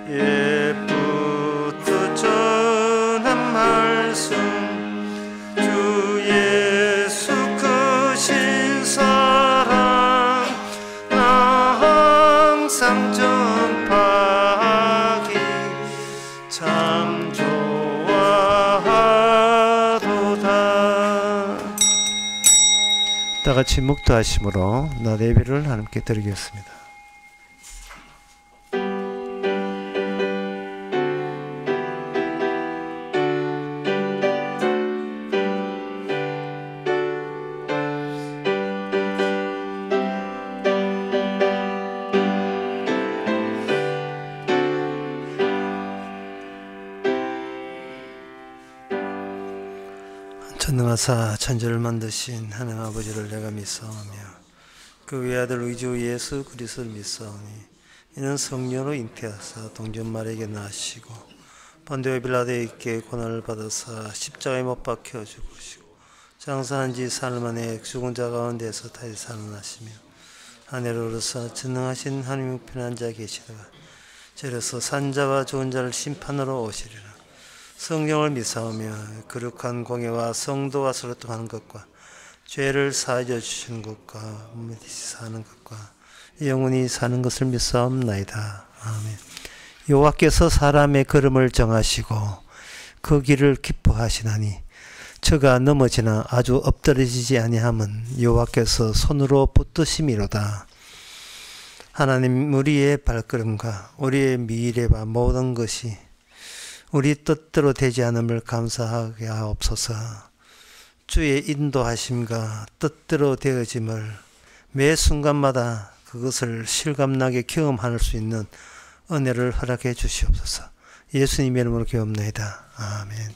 옛부터 전한 말씀 주 예수 크신 사랑 나 항상 전파하기 참 좋아하도다. 다같이 묵도하심으로 나 예배를 하나님께 드리겠습니다. 전능하사 천지를 만드신 하나님 아버지를 내가 믿사오며 그 외아들 우리 주 예수 그리스도를 믿사오니 이는 성령으로 잉태하사 동전 마리아에게 나시고 본디오 빌라도에게 고난을 받아사 십자가에 못 박혀 죽으시고 장사한 지 사흘 만에 죽은 자 가운데서 다시 살아나시며 하늘로 오르사 전능하신 하나님 우편에 앉아 계시다가 저래서 산자와 좋은 자를 심판으로 오시리라. 성령을 믿사오며 거룩한 공예와 성도와 소통하는 것과 죄를 사하여 주시는 것과 무릇이 사는 것과 영원히 사는 것을 믿사옵나이다. 아멘. 여호와께서 사람의 걸음을 정하시고 그 길을 기뻐하시나니 저가 넘어지나 아주 엎드러지지 아니함은 여호와께서 손으로 붙드심이로다. 하나님 우리의 발걸음과 우리의 미래와 모든 것이 우리 뜻대로 되지 않음을 감사하게 하옵소서. 주의 인도하심과 뜻대로 되어짐을 매 순간마다 그것을 실감나게 경험할 수 있는 은혜를 허락해 주시옵소서. 예수님의 이름으로 기도합니다. 아멘.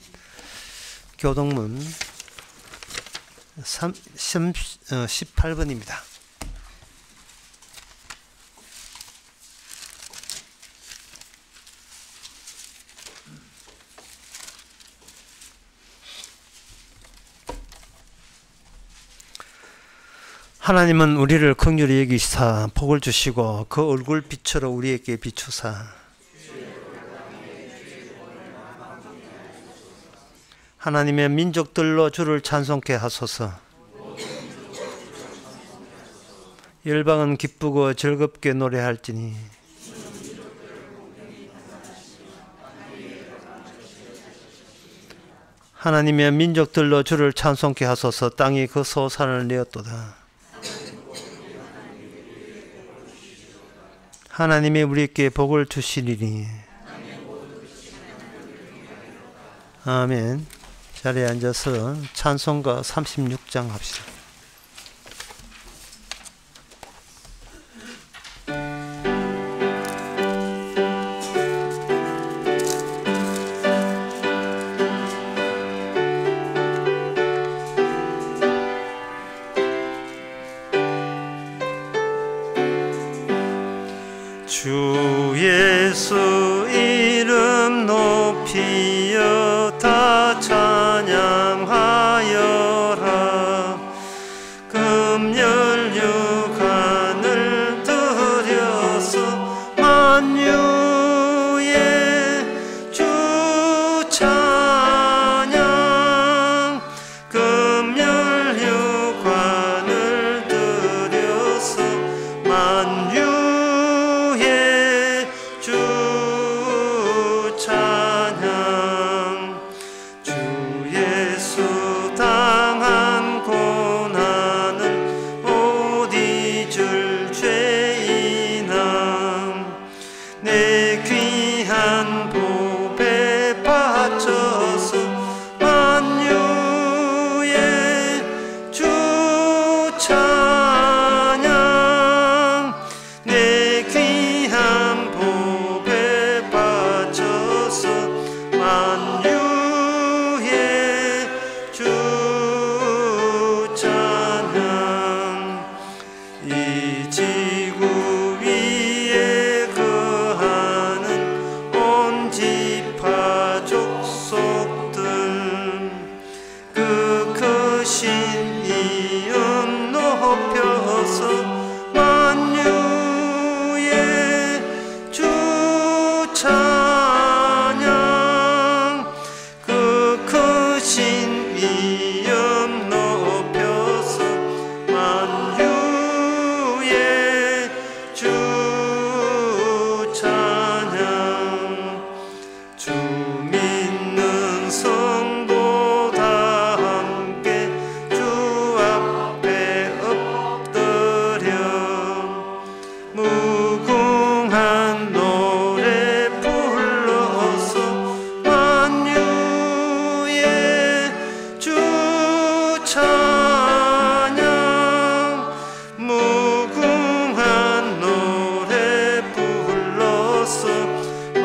교동문 18번입니다. 하나님은 우리를 긍휼히 여기사 복을 주시고 그 얼굴 빛으로 우리에게 비추사 하나님의 민족들로 주를 찬송케 하소서. 열방은 기쁘고 즐겁게 노래할지니 하나님의 민족들로 주를 찬송케 하소서. 땅이 그 소산을 내었도다. 하나님이 우리에게 복을 주시리니. 아멘. 자리에 앉아서 찬송가 36장 합시다. 주 예수 이름 높이여 다 찬양하여라. 금열 육안을 들여서 만유의 주 찬양. 금열 육안을 들여서 만유 내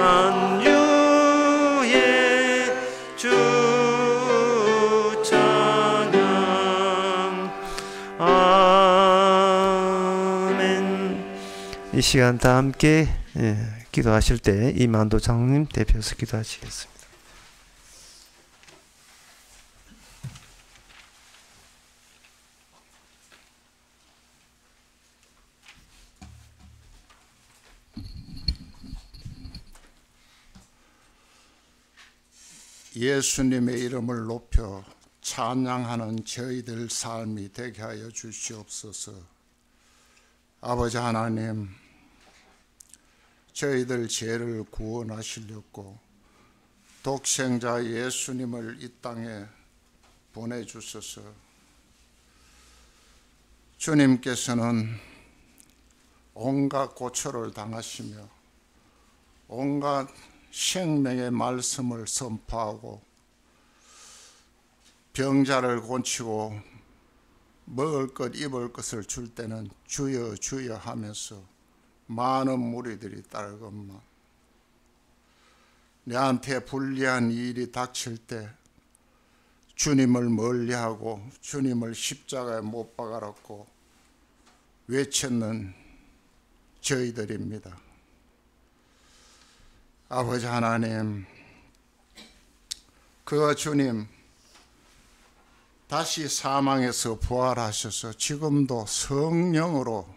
만유의 주 찬양. 아멘. 이 시간 다 함께 기도하실 때 이만도 장로님 대표해서 기도하시겠습니다. 예수님의 이름을 높여 찬양하는 저희들 삶이 되게 하여 주시옵소서. 아버지 하나님, 저희들 죄를 구원하시려고 독생자 예수님을 이 땅에 보내주셔서 주님께서는 온갖 고초를 당하시며 온갖 생명의 말씀을 선포하고 병자를 고치고 먹을 것 입을 것을 줄 때는 주여 주여 하면서 많은 무리들이 따르건만 내한테 불리한 일이 닥칠 때 주님을 멀리하고 주님을 십자가에 못 박아놓고 외쳤는 저희들입니다. 아버지 하나님, 그 주님 다시 사망에서 부활하셔서 지금도 성령으로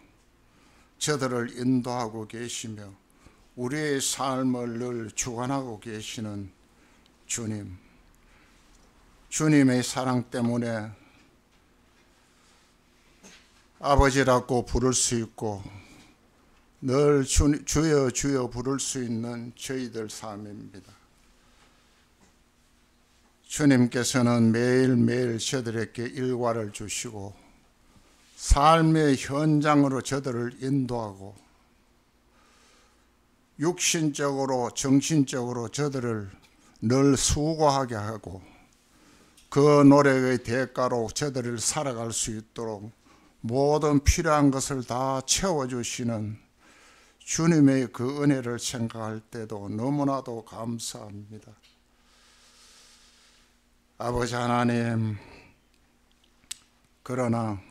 저들을 인도하고 계시며 우리의 삶을 늘 주관하고 계시는 주님, 주님의 사랑 때문에 아버지라고 부를 수 있고 늘 주여 주여 부를 수 있는 저희들 삶입니다. 주님께서는 매일매일 저들에게 일과를 주시고 삶의 현장으로 저들을 인도하고 육신적으로 정신적으로 저들을 늘 수고하게 하고 그 노력의 대가로 저들을 살아갈 수 있도록 모든 필요한 것을 다 채워주시는 주님의 그 은혜를 생각할 때도 너무나도 감사합니다. 아버지 하나님, 그러나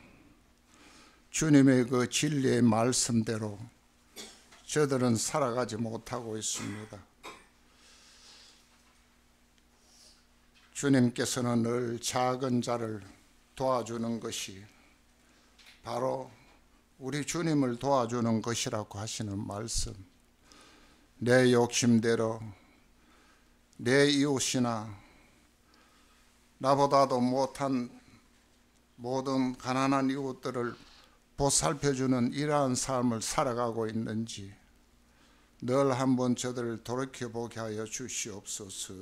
주님의 그 진리의 말씀대로 저들은 살아가지 못하고 있습니다. 주님께서는 늘 작은 자를 도와주는 것이 바로 우리 주님을 도와주는 것이라고 하시는 말씀, 내 욕심대로 내 이웃이나 나보다도 못한 모든 가난한 이웃들을 보살펴주는 이러한 삶을 살아가고 있는지 늘 한번 저들을 돌이켜보게 하여 주시옵소서.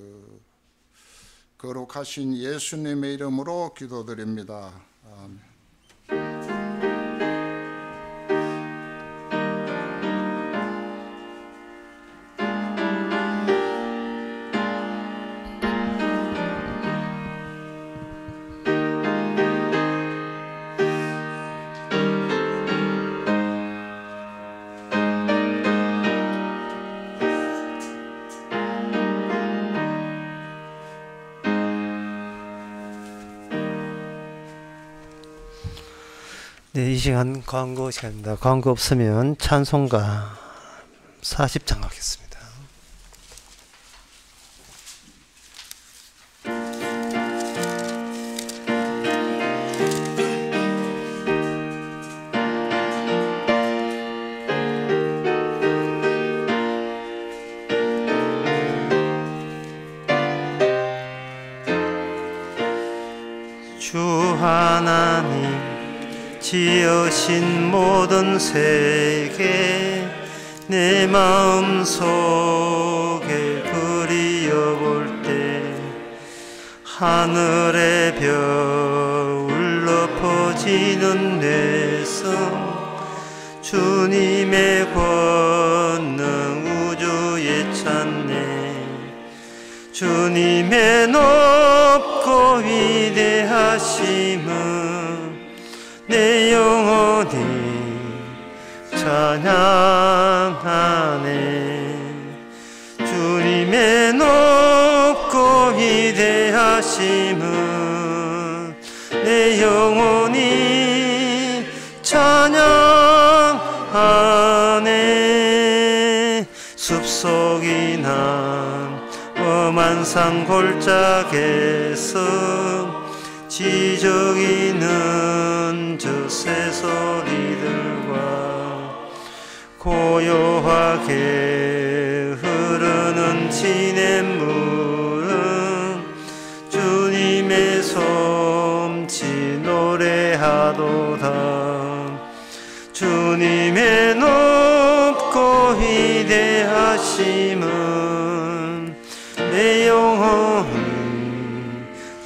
거룩하신 예수님의 이름으로 기도드립니다. 아멘. 네, 이 시간 광고 시간입니다. 광고 없으면 찬송가 40장 하겠습니다. 주 하나님 지으신 모든 세계 내 마음속에 그리어볼 때 하늘의 별 울려 퍼지는 내성 주님의 권능 우주에 찾네 주님의 높고 위대하심은 내 영혼이 찬양하네 위대하심은 내 영혼이 찬양하네. 숲속이나 험한 산 골짜기에서 지저귀는 저 새소리들과 고요하게 흐르는 시냇물은 주님의 솜씨 노래하도다. 주님의 높고 위대하심은 내 영혼이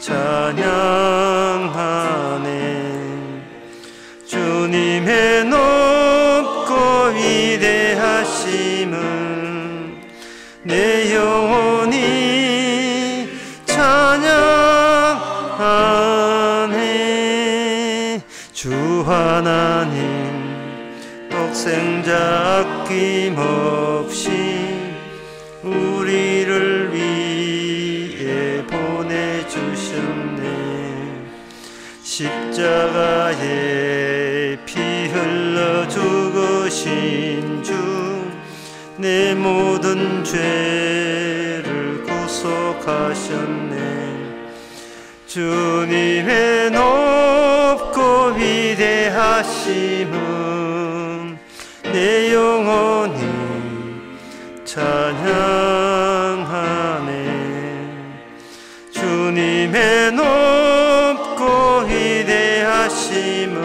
찬양하네. 주님의 높고 위대하심은 내 영혼이 찬양하네. 주 하나님 독생자 아낌없이 우리를 위해 보내주셨네. 십자가에 피 흘러 죽으신 주 내 모든 죄를 구속하셨네. 주님의 높고 위대하심은 내 영혼이 찬양하네. 주님의 높고 위대하심은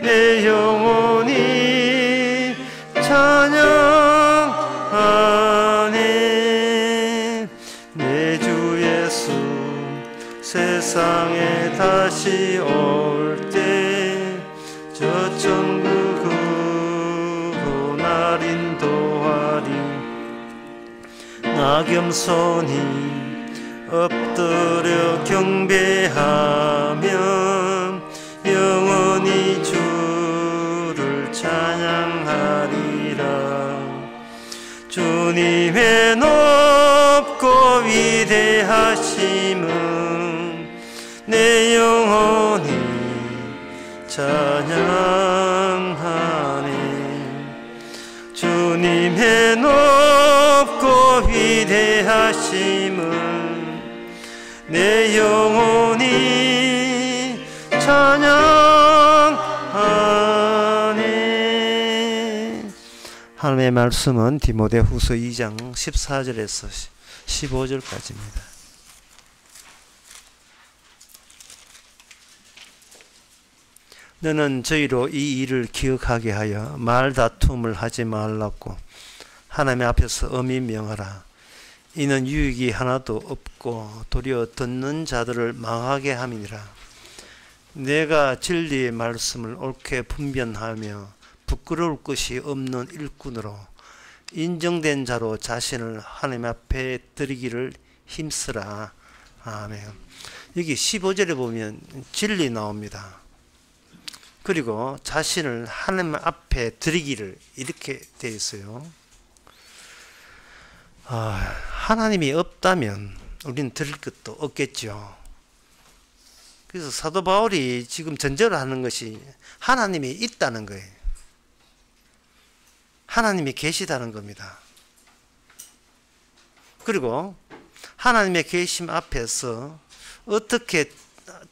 내 영혼이 찬양하네. 내 주 예수 세상에 다시 올 때 저 천국 날 인도하리. 나 겸손히 엎드려 경배하며 영원히 주를 찬양하리라. 주님의 높고 위대하심은 내 영혼이 찬양하네. 주님의 높고 위대하심은 내 영혼이 찬양하네. 하나님의 말씀은 디모데후서 2장 14절에서 15절까지입니다. 너는 저희로 이 일을 기억하게 하여 말다툼을 하지 말라고 하나님 앞에서 엄히 명하라. 이는 유익이 하나도 없고 도리어 듣는 자들을 망하게 함이니라. 내가 진리의 말씀을 옳게 분별하며 부끄러울 것이 없는 일꾼으로 인정된 자로 자신을 하나님 앞에 드리기를 힘쓰라. 아멘. 여기 15절에 보면 진리 나옵니다. 그리고 자신을 하나님 앞에 드리기를 이렇게 되어 있어요. 하나님이 없다면 우리는 드릴 것도 없겠죠. 그래서 사도 바울이 지금 전제로 하는 것이 하나님이 있다는 거예요. 하나님이 계시다는 겁니다. 그리고 하나님의 계심 앞에서 어떻게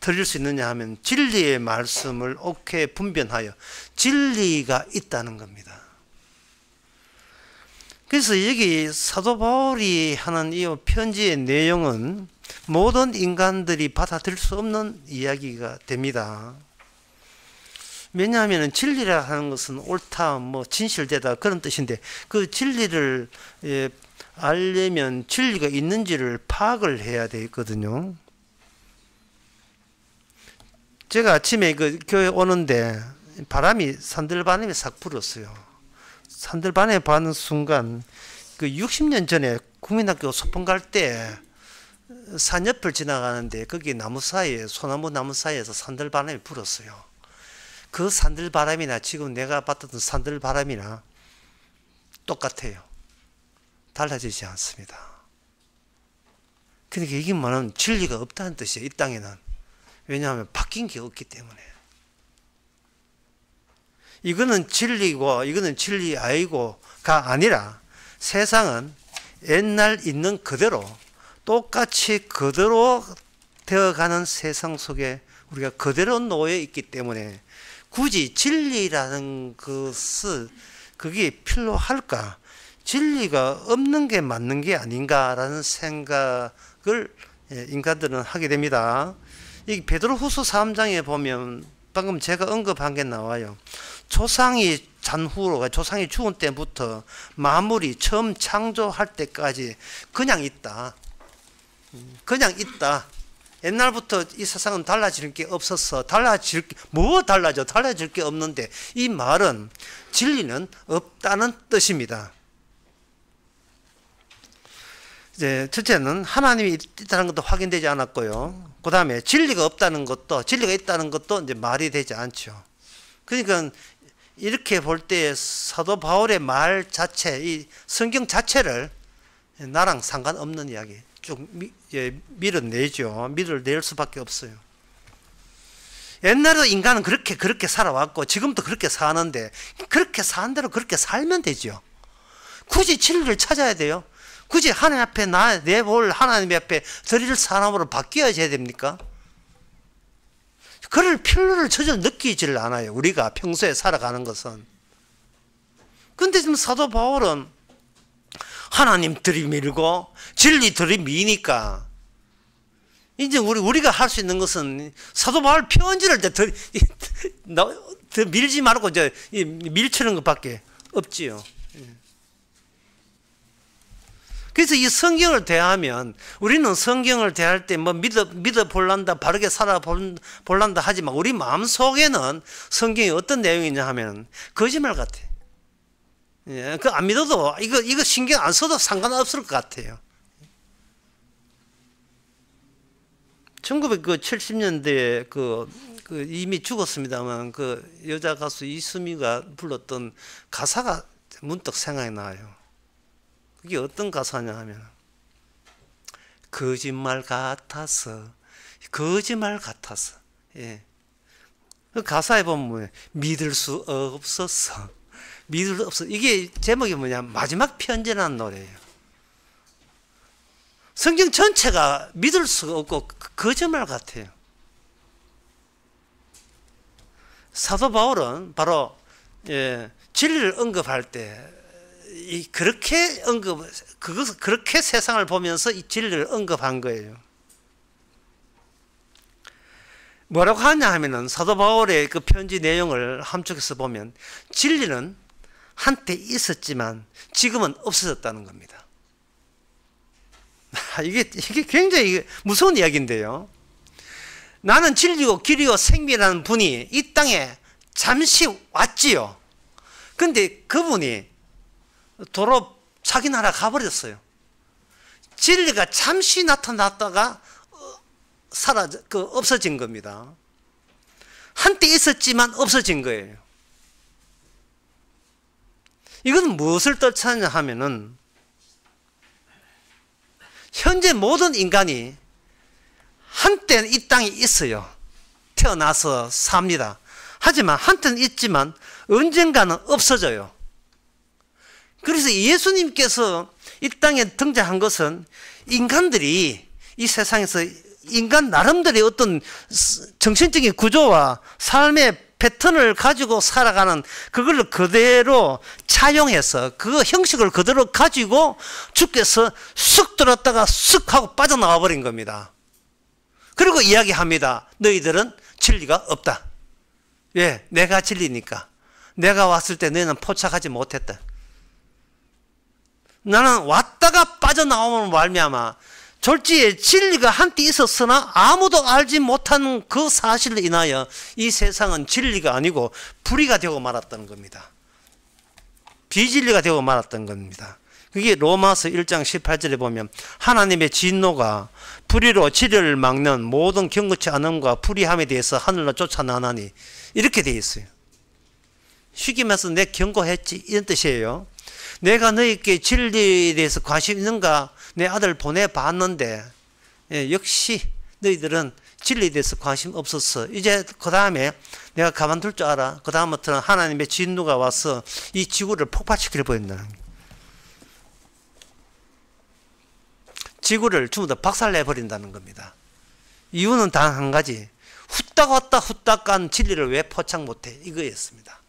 드릴 수 있느냐 하면 진리의 말씀을 옳게 분별하여 진리가 있다는 겁니다. 그래서 여기 사도 바울이 하는 이 편지의 내용은 모든 인간들이 받아들일 수 없는 이야기가 됩니다. 왜냐하면 진리라 하는 것은 옳다, 진실되다 그런 뜻인데 그 진리를 알려면 진리가 있는지를 파악을 해야 되거든요. 제가 아침에 그 교회 오는데 산들바람이 싹 불었어요. 산들바람이 부는 순간 그 60년 전에 국민학교 소풍 갈 때 산 옆을 지나가는데 거기 나무 사이에 소나무 나무 사이에서 산들바람이 불었어요. 그 산들바람이나 지금 내가 봤던 산들바람이나 똑같아요. 달라지지 않습니다. 그러니까 이게 뭐는 진리가 없다는 뜻이에요. 이 땅에는. 왜냐하면 바뀐 게 없기 때문에. 이거는 진리고 이거는 진리 아니고가 아니라 세상은 옛날 있는 그대로 똑같이 그대로 되어가는 세상 속에 우리가 그대로 놓여 있기 때문에 굳이 진리라는 것을 그게 필요할까? 진리가 없는 게 맞는 게 아닌가라는 생각을 인간들은 하게 됩니다. 이 베드로후서 3장에 보면 방금 제가 언급한 게 나와요. 조상이 잔후로 조상이 죽은 때부터 만물이 처음 창조할 때까지 그냥 있다. 그냥 있다. 옛날부터 이 세상은 달라질 게 없었어. 달라질 게 없는데 이 말은 진리는 없다는 뜻입니다. 이제 첫째는 하나님이 있다는 것도 확인되지 않았고요. 그 다음에 진리가 있다는 것도 이제 말이 되지 않죠. 그러니까 이렇게 볼 때 사도 바울의 말 자체, 이 성경 자체를 나랑 상관없는 이야기 쭉 밀어내죠. 밀어낼 수밖에 없어요. 옛날에 인간은 그렇게 살아왔고 지금도 그렇게 사는데 그렇게 사는 대로 그렇게 살면 되죠. 굳이 진리를 찾아야 돼요. 굳이 하나님 앞에 내볼 하나님 앞에 드릴 사람으로 바뀌어야 됩니까? 그럴 필요를 전혀 느끼질 않아요. 우리가 평소에 살아가는 것은. 근데 지금 사도 바울은 하나님 들이밀고 진리 들이미니까 이제 우리가 할 수 있는 것은 사도 바울 편지를 밀지 말고 이제 밀치는 것밖에 없지요. 그래서 이 성경을 대하면 우리는 성경을 대할 때 뭐 믿어 볼란다, 바르게 살아 볼란다 하지만 우리 마음속에는 성경이 어떤 내용이냐 하면 거짓말 같아. 예, 그 안 믿어도 이거 신경 안 써도 상관없을 것 같아요. 1970년대에 그 이미 죽었습니다만 그 여자 가수 이수미가 불렀던 가사가 문득 생각이 나요. 그게 어떤 가사냐 하면 거짓말 같아서 예. 그 가사에 보면 믿을 수 없었어. 이게 제목이 뭐냐 마지막 편지라는 노래예요. 성경 전체가 믿을 수가 없고 거짓말 같아요. 사도 바울은 바로 진리를 언급할 때 그렇게 세상을 보면서 이 진리를 언급한 거예요. 뭐라고 하냐 하면은 사도 바울의 그 편지 내용을 함축해서 보면 진리는 한때 있었지만 지금은 없어졌다는 겁니다. 이게 굉장히 무서운 이야기인데요. 나는 진리고 길이고 생명이라는 분이 이 땅에 잠시 왔지요. 근데 그분이 도로 자기 나라 가버렸어요. 진리가 잠시 나타났다가 없어진 겁니다. 한때 있었지만 없어진 거예요. 이것은 무엇을 뜻하냐 하면은 현재 모든 인간이 한때는 이 땅에 있어요. 태어나서 삽니다. 하지만 한때는 있지만 언젠가는 없어져요. 그래서 예수님께서 이 땅에 등장한 것은 인간들이 이 세상에서 인간 나름대로의 어떤 정신적인 구조와 삶의 패턴을 가지고 살아가는 그걸 그대로 차용해서 그 형식을 그대로 가지고 주께서 쑥 들었다가 쑥 하고 빠져나와 버린 겁니다. 그리고 이야기합니다. 너희들은 진리가 없다. 왜? 내가 진리니까. 내가 왔을 때 너희는 포착하지 못했다. 나는 왔다가 빠져나오면 말미암아 졸지에 진리가 한때 있었으나 아무도 알지 못하는 그 사실로 인하여 이 세상은 진리가 아니고 불의가 되고 말았다는 겁니다. 비진리가 되고 말았던 겁니다. 그게 로마서 1장 18절에 보면 하나님의 진노가 불의로 진리를 막는 모든 경건치 않음과 불의함에 대해서 하늘로 쫓아나나니 이렇게 되어 있어요. 쉽게 말해서 내 경고했지 이런 뜻이에요. 내가 너희께 진리에 대해서 관심 있는가 내 아들 보내봤는데 역시 너희들은 진리에 대해서 관심 없었어. 이제 그 다음에 내가 가만둘 줄 알아. 그 다음부터는 하나님의 진노가 와서 이 지구를 폭발시켜 버린다는 거예요. 지구를 전부 다 박살내 버린다는 겁니다. 이유는 단 한 가지. 후딱 왔다 후딱 간 진리를 왜 포착 못해? 이거였습니다.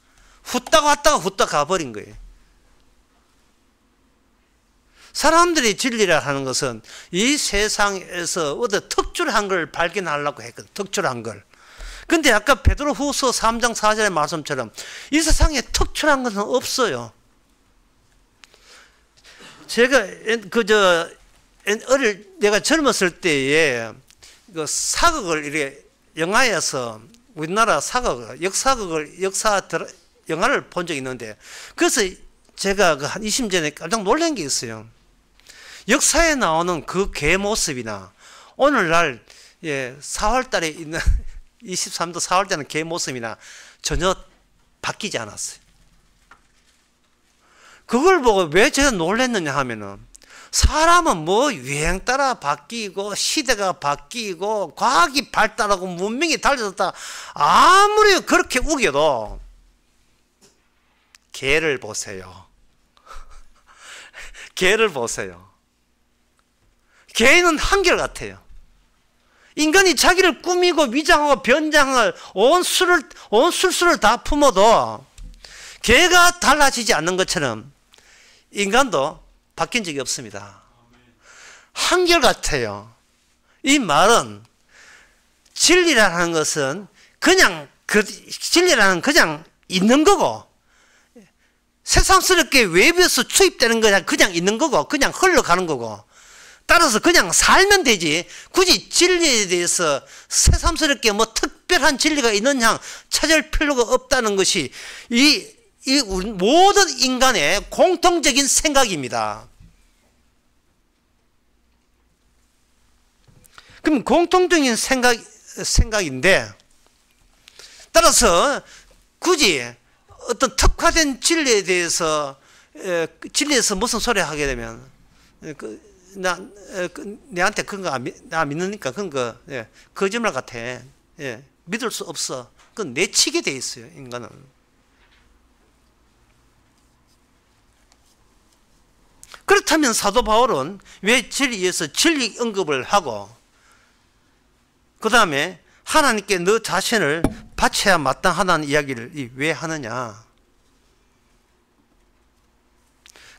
후딱 왔다가 후딱 가버린 거예요. 사람들이 진리라 하는 것은 이 세상에서 어떤 특출한 걸 발견하려고 했거든. 특출한 걸. 근데 아까 베드로 후서 3장 4절의 말씀처럼 이 세상에 특출한 것은 없어요. 제가 내가 젊었을 때에 그 사극을 이렇게 영화에서 우리나라 사극, 영화를 본 적이 있는데 그래서 제가 한 20년 전에 깜짝 놀란 게 있어요. 역사에 나오는 그 개 모습이나 오늘날 4월 달에 있는 23도 4월 달에 개 모습이나 전혀 바뀌지 않았어요. 그걸 보고 왜 제가 놀랐느냐 하면은 사람은 뭐 유행 따라 바뀌고 시대가 바뀌고 과학이 발달하고 문명이 달라졌다 아무리 그렇게 우겨도 개를 보세요. 개를 보세요. 개는 한결같아요. 인간이 자기를 꾸미고 위장하고 변장을 온 술수를 다 품어도 개가 달라지지 않는 것처럼 인간도 바뀐 적이 없습니다. 한결같아요. 이 말은 진리라는 것은 진리라는 그냥 있는 거고 새삼스럽게 외부에서 투입되는 거냐 그냥 있는 거고 그냥 흘러가는 거고 따라서 그냥 살면 되지 굳이 진리에 대해서 새삼스럽게 뭐 특별한 진리가 있느냐 찾을 필요가 없다는 것이 이 모든 인간의 공통적인 생각입니다. 그럼 공통적인 생각인데 따라서 굳이 어떤 특화된 진리에 대해서 진리에서 무슨 소리 하게 되면 내한테 그런 거 나 믿으니까 그런 거 거짓말 같아. 믿을 수 없어. 그건 내치게 돼 있어요. 인간은. 그렇다면 사도 바울은 왜 진리에서 진리 언급을 하고 그 다음에 하나님께 너 자신을 바쳐야 마땅하다는 이야기를 왜 하느냐?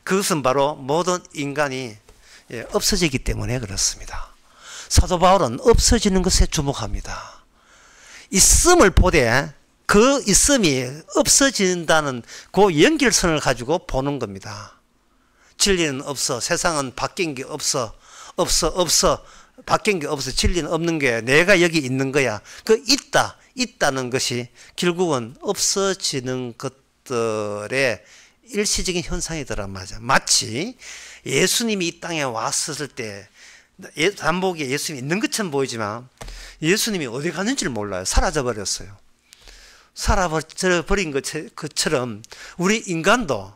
그것은 바로 모든 인간이 없어지기 때문에 그렇습니다. 사도 바울은 없어지는 것에 주목합니다. 있음을 보되 그 있음이 없어진다는 그 연결선을 가지고 보는 겁니다. 진리는 없어. 세상은 바뀐 게 없어. 바뀐 게 없어. 진리는 없는 게 내가 여기 있는 거야. 그 있다는 것이 결국은 없어지는 것들의 일시적인 현상이더란 말이죠. 마치 예수님이 이 땅에 왔을 때 단복에 예수님이 있는 것처럼 보이지만 예수님이 어디 갔는지를 몰라요. 사라져 버렸어요. 사라져 버린 것처럼 우리 인간도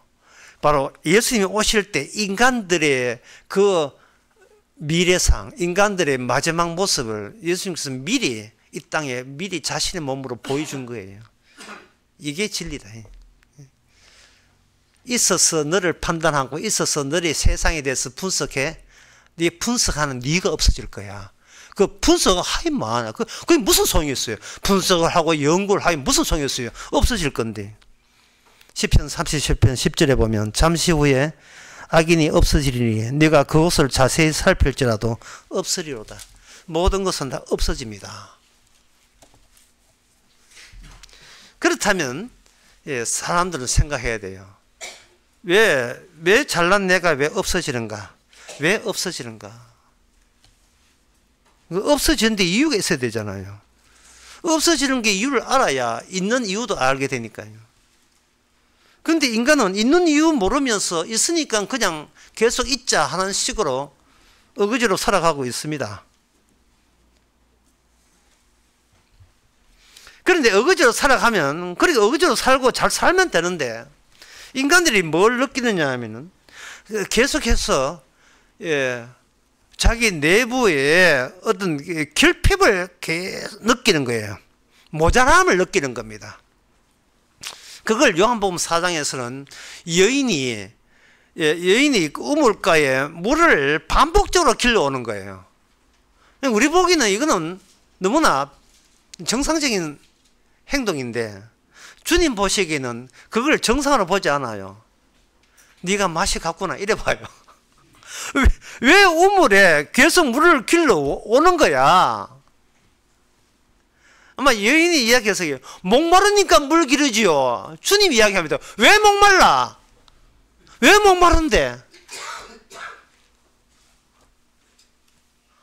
바로 예수님이 오실 때 인간들의 그 미래상, 인간들의 마지막 모습을 예수님께서 미리 이 땅에 미리 자신의 몸으로 보여준 거예요. 이게 진리다. 있어서 너를 판단하고 있어서 너의 세상에 대해서 분석해. 네 분석하는 네가 없어질 거야. 그 분석을 하면 그게 무슨 소용이 있어요? 분석을 하고 연구를 하면 무슨 소용이 있어요? 없어질 건데. 시편 37편 10절에 보면 잠시 후에 악인이 없어지리니 네가 그것을 자세히 살필지라도 없으리로다. 모든 것은 다 없어집니다. 그렇다면 사람들은 생각해야 돼요. 왜 잘난 내가 왜 없어지는가? 왜 없어지는가? 없어지는데 이유가 있어야 되잖아요. 없어지는 게 이유를 알아야 있는 이유도 알게 되니까요. 그런데 인간은 있는 이유 모르면서 있으니까 그냥 계속 있자 하는 식으로 어거지로 살아가고 있습니다. 그런데 어거지로 살아가면 그렇게 어거지로 살고 잘 살면 되는데 인간들이 뭘 느끼느냐 하면은 계속해서 자기 내부에 어떤 결핍을 느끼는 거예요. 모자람을 느끼는 겁니다. 그걸 요한복음 4장에서는 여인이 우물가에 물을 반복적으로 길러오는 거예요. 우리 보기에는 이거는 너무나 정상적인 행동인데 주님 보시기에는 그걸 정상으로 보지 않아요. 네가 맛이 같구나 이래 봐요. 왜 우물에 계속 물을 길러 오는 거야? 아마 여인이 이야기해서 목마르니까 물 기르지요. 주님 이야기합니다. 왜 목말라? 왜 목마른데?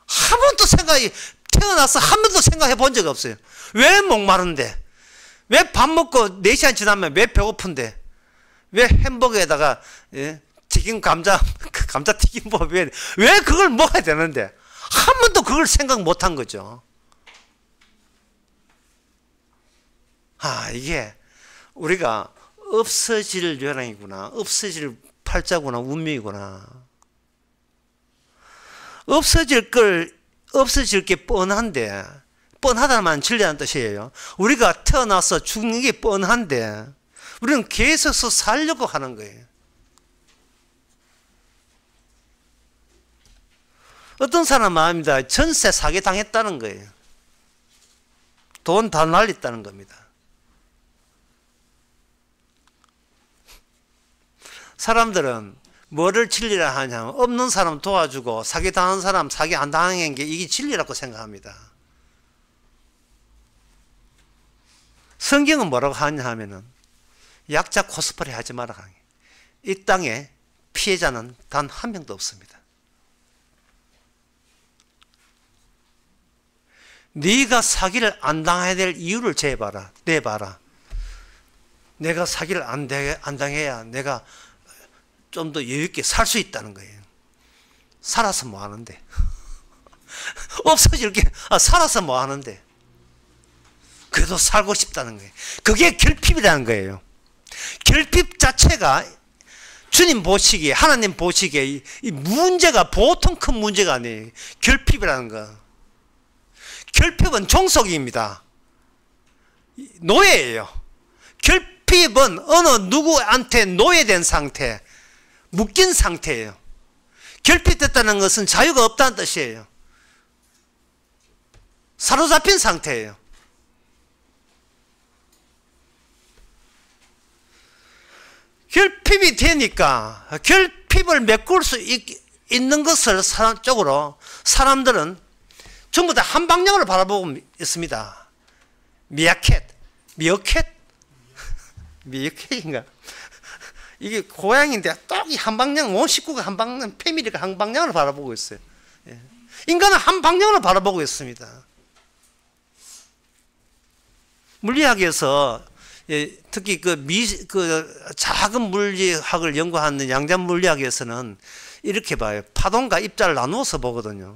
한 번도 태어나서 한 번도 생각해 본 적이 없어요. 왜 목마른데? 왜 밥 먹고 4시간 지나면 왜 배고픈데? 왜 햄버거에다가 튀김 감자 튀김밥 왜 그걸 먹어야 되는데? 한 번도 그걸 생각 못 한 거죠. 이게 우리가 없어질 요랑이구나. 없어질 팔자구나. 운명이구나. 없어질 게 뻔한데, 뻔하다는 진리라는 뜻이에요. 우리가 태어나서 죽는 게 뻔한데 우리는 계속 살려고 하는 거예요. 어떤 사람 마음입니다. 전세 사기 당했다는 거예요. 돈 다 날렸다는 겁니다. 사람들은 뭐를 진리라 하냐면 없는 사람 도와주고 사기 당한 사람 사기 안 당한 게 이게 진리라고 생각합니다. 성경은 뭐라고 하냐 하면은 약자 코스프레 하지 마라. 이 땅에 피해자는 단 한 명도 없습니다. 네가 사기를 안 당해야 될 이유를 내봐라. 내가 사기를 안 당해야 내가 좀 더 여유있게 살 수 있다는 거예요. 살아서 뭐 하는데? 없어질 게, 살아서 뭐 하는데? 그래도 살고 싶다는 거예요. 그게 결핍이라는 거예요. 결핍 자체가 주님 보시기에, 하나님 보시기에 이 문제가 보통 큰 문제가 아니에요. 결핍이라는 거. 결핍은 종속입니다. 노예예요. 결핍은 어느 누구한테 노예된 상태, 묶인 상태예요. 결핍됐다는 것은 자유가 없다는 뜻이에요. 사로잡힌 상태예요. 결핍이 되니까 결핍을 메꿀 수 있는 것을 사람들은 전부 다 한 방향으로 바라보고 있습니다. 미어캣인가? 이게 고양인데 딱 한 방향, 온 식구가 한 방향, 패밀리가 한 방향으로 바라보고 있어요. 인간은 한 방향으로 바라보고 있습니다. 물리학에서 특히 그 작은 물리학을 연구하는 양자 물리학에서는 이렇게 봐요. 파동과 입자를 나누어서 보거든요.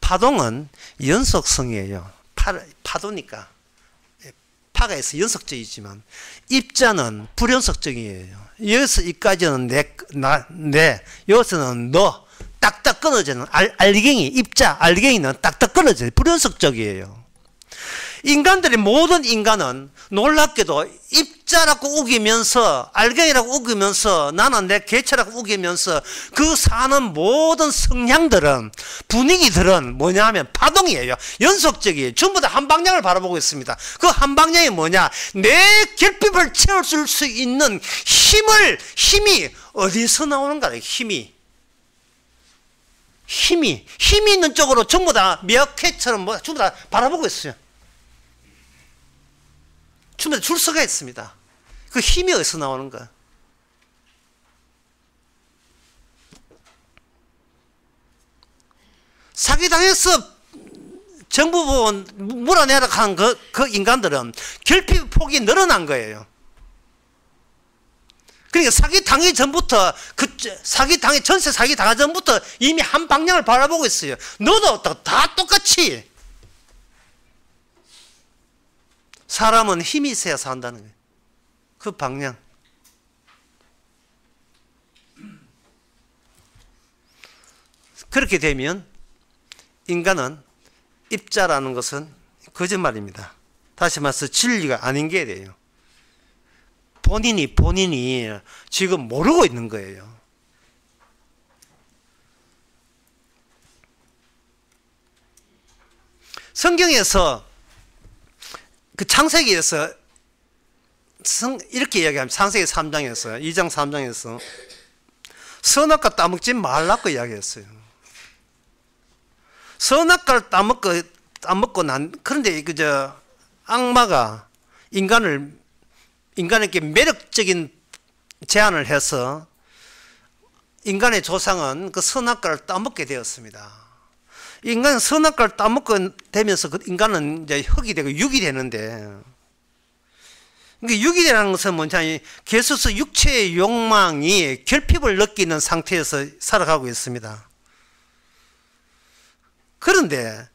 파동은 연속성이에요. 파도니까 파가 있어 연속적이지만 입자는 불연속적이에요. 여기서 이까지는 여기서는 너 딱딱 끊어지는 알갱이 입자 알갱이는 딱딱 끊어져요. 불연속적이에요. 모든 인간은 놀랍게도 입자라고 우기면서 알갱이라고 우기면서 나는 내 개체라고 우기면서 그 사는 모든 성향들은 분위기들은 뭐냐 하면 파동이에요. 연속적이에요. 전부 다 한 방향을 바라보고 있습니다. 그 한 방향이 뭐냐? 내 결핍을 채워줄 수 있는 힘이 어디서 나오는가? 힘이 있는 쪽으로 전부 다 미어캣처럼 전부 다 바라보고 있어요. 전부 다 줄 서가 있습니다. 그 힘이 어디서 나오는가? 사기당해서 정부 보건 몰아내라 한 그 인간들은 결핍 폭이 늘어난 거예요. 그러니까 사기당하기 전부터, 전세 사기당하기 전부터 이미 한 방향을 바라보고 있어요. 너도 다 똑같이. 사람은 힘이 있어야 산다는 거예요. 그 방향. 그렇게 되면 인간은 입자라는 것은 거짓말입니다. 다시 말해서 진리가 아닌 게 돼요. 본인이 지금 모르고 있는 거예요. 성경에서 그 창세기에서 이렇게 이야기합니다. 창세기 3장에서 2장 3장에서 선악과 따먹지 말라고 이야기했어요. 선악과를 따먹고 난 그런데 그저 악마가 인간에게 매력적인 제안을 해서 인간의 조상은 그 선악과를 따먹게 되었습니다. 인간은 선악과를 따먹게 되면서 그 인간은 이제 흙이 되고 육이 되는데, 그러니까 육이 되는 것은 뭐냐, 계속해서 육체의 욕망이 결핍을 느끼는 상태에서 살아가고 있습니다. 그런데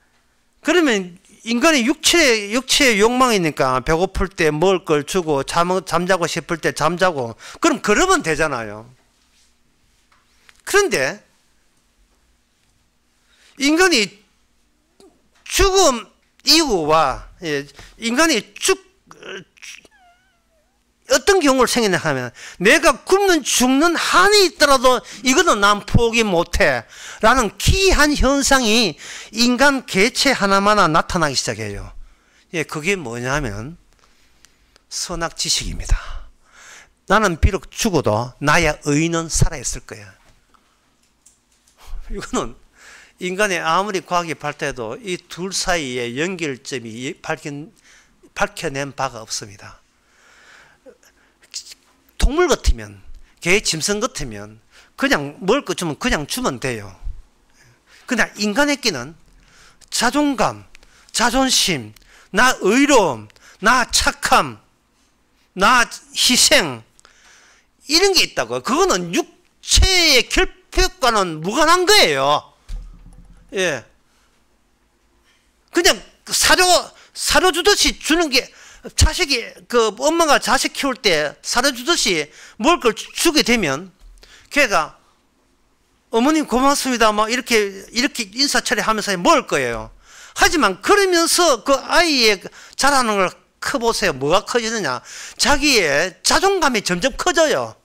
그러면 인간의 육체의 욕망이 있으니까 배고플 때 먹을 걸 주고 잠자고 싶을 때 잠자고 그러면 되잖아요. 그런데 인간이 죽음 이후와 인간이 어떤 경우를 생기냐 하면 내가 굶는 죽는 한이 있더라도 이거는 난 포기 못해 라는 기이한 현상이 인간 개체 하나마다 나타나기 시작해요. 그게 뭐냐면 선악지식입니다. 나는 비록 죽어도 나의 의는 살아있을 거야. 이거는 인간의 아무리 과학이 발달해도 이 둘 사이의 연결점이 밝혀낸 바가 없습니다. 동물 같으면, 개, 짐승 같으면 그냥 먹을 거 주면 그냥 주면 돼요. 그냥 인간에게는 자존감, 자존심, 나 의로움, 나 착함, 나 희생 이런 게 있다고요. 그거는 육체의 결핍과는 무관한 거예요. 예. 그냥 사료 주듯이 주는 게, 자식이, 엄마가 자식 키울 때 사료 주듯이 먹을 걸 주게 되면, 걔가, 어머님 고맙습니다. 막 이렇게 인사처리 하면서 먹을 거예요. 하지만 그러면서 그 아이의 자라는 걸 커보세요. 뭐가 커지느냐. 자기의 자존감이 점점 커져요.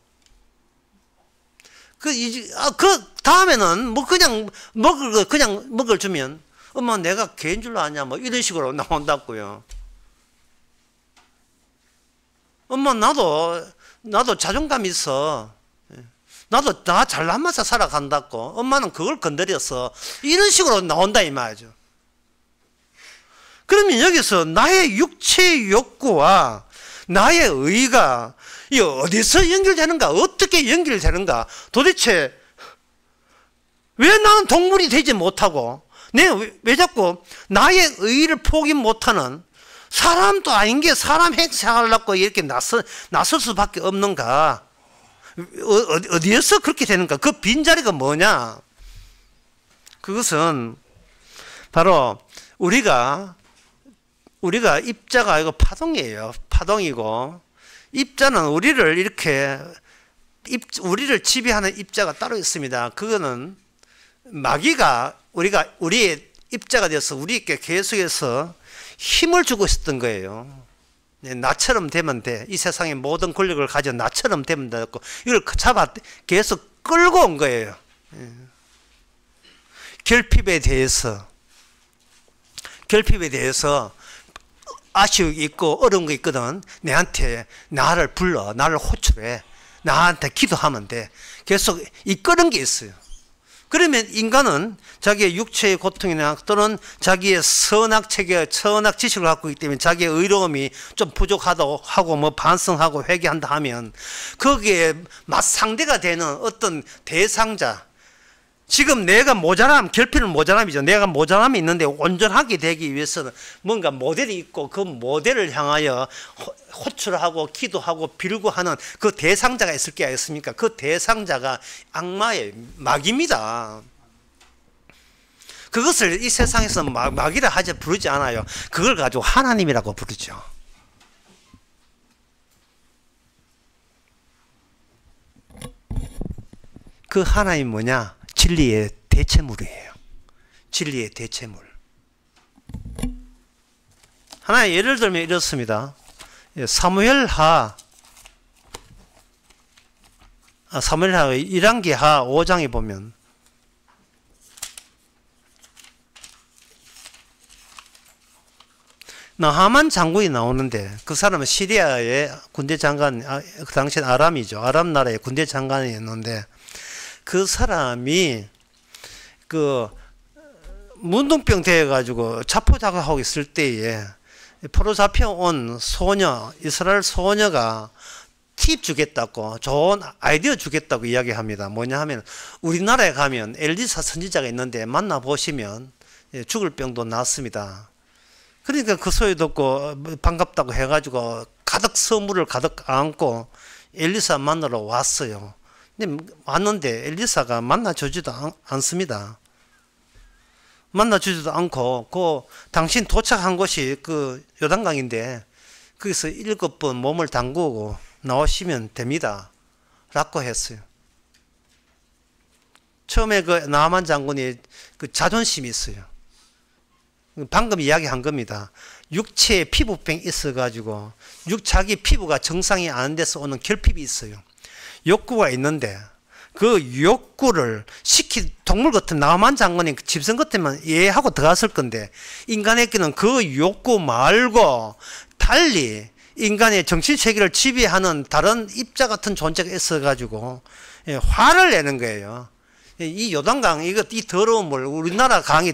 그 다음에는 뭐 그냥 먹을 주면 엄마 내가 개인 줄 아냐 뭐 이런 식으로 나온다고요. 엄마 나도 자존감 있어. 나도 나 잘난 맛에 살아간다고. 엄마는 그걸 건드렸어. 이런 식으로 나온다 이 말이죠. 그러면 여기서 나의 육체의 욕구와 나의 의가 이 어디서 연결되는가? 어떻게 연결되는가? 도대체 왜 나는 동물이 되지 못하고 왜 자꾸 나의 의를 포기 못하는 사람도 아닌 게 사람 행세하려고 이렇게 나설 수밖에 없는가? 어디에서 그렇게 되는가? 그 빈자리가 뭐냐? 그것은 바로 우리가 입자가 아니고 파동이에요. 파동이고 입자는 우리를 지배하는 입자가 따로 있습니다. 그거는 마귀가 우리의 입자가 되어서 우리에게 계속해서 힘을 주고 있었던 거예요. 나처럼 되면 돼. 이 세상의 모든 권력을 가진 나처럼 되면 되고 이걸 계속 끌고 온 거예요. 결핍에 대해서 아쉬움이 있고 어려운 거 있거든. 내한테 나를 불러, 나를 호출해, 나한테 기도하면 돼. 계속 이끄는 게 있어요. 그러면 인간은 자기의 육체의 고통이나 또는 자기의 선악 지식을 갖고 있기 때문에 자기의 의로움이 좀 부족하다고 하고 뭐 반성하고 회개한다 하면 거기에 맞상대가 되는 어떤 대상자, 지금 내가 결핍은 모자람이죠. 내가 모자람이 있는데 온전하게 되기 위해서는 뭔가 모델이 있고 그 모델을 향하여 호출하고 기도하고 빌고 하는 그 대상자가 있을 게 아니겠습니까? 그 대상자가 악마의 마귀입니다. 그것을 이 세상에서 마귀라 부르지 않아요. 그걸 가지고 하나님이라고 부르죠. 그 하나님 뭐냐? 진리의 대체물이에요. 진리의 대체물. 하나의 예를 들면 이렇습니다. 사무엘하 1왕기하 5장에 보면 나하만 장군이 나오는데 그 사람은 시리아의 군대 장관, 그 당시엔 아람이죠. 아람 나라의 군대 장관이었는데 그 사람이 그 문둥병 되어가지고 자포자기하고 있을 때에 포로 잡혀온 소녀, 이스라엘 소녀가 팁 주겠다고, 좋은 아이디어 주겠다고 이야기합니다. 뭐냐 하면 우리나라에 가면 엘리사 선지자가 있는데 만나보시면 죽을 병도 낫습니다. 그러니까 그 소리 듣고 반갑다고 해가지고 가득 선물을 가득 안고 엘리사 만나러 왔어요. 근데 왔는데 엘리사가 만나주지도 않습니다. 만나주지도 않고 당신 도착한 곳이 그 요단강인데 거기서 7번 몸을 담그고 나오시면 됩니다 라고 했어요. 처음에 그 나하만 장군이 그 자존심이 있어요. 방금 이야기한 겁니다. 육체에 피부병이 있어가지고 자기 피부가 정상이 안 돼서 오는 결핍이 있어요. 욕구가 있는데 그 욕구를 동물 같은 나하만 장군이 짐승 같으면 이해하고 들어갔을 건데 인간에게는 그 욕구 말고 달리 인간의 정신세계를 지배하는 다른 입자 같은 존재가 있어가지고 화를 내는 거예요. 이 요단강, 이 더러운 물, 우리나라 강이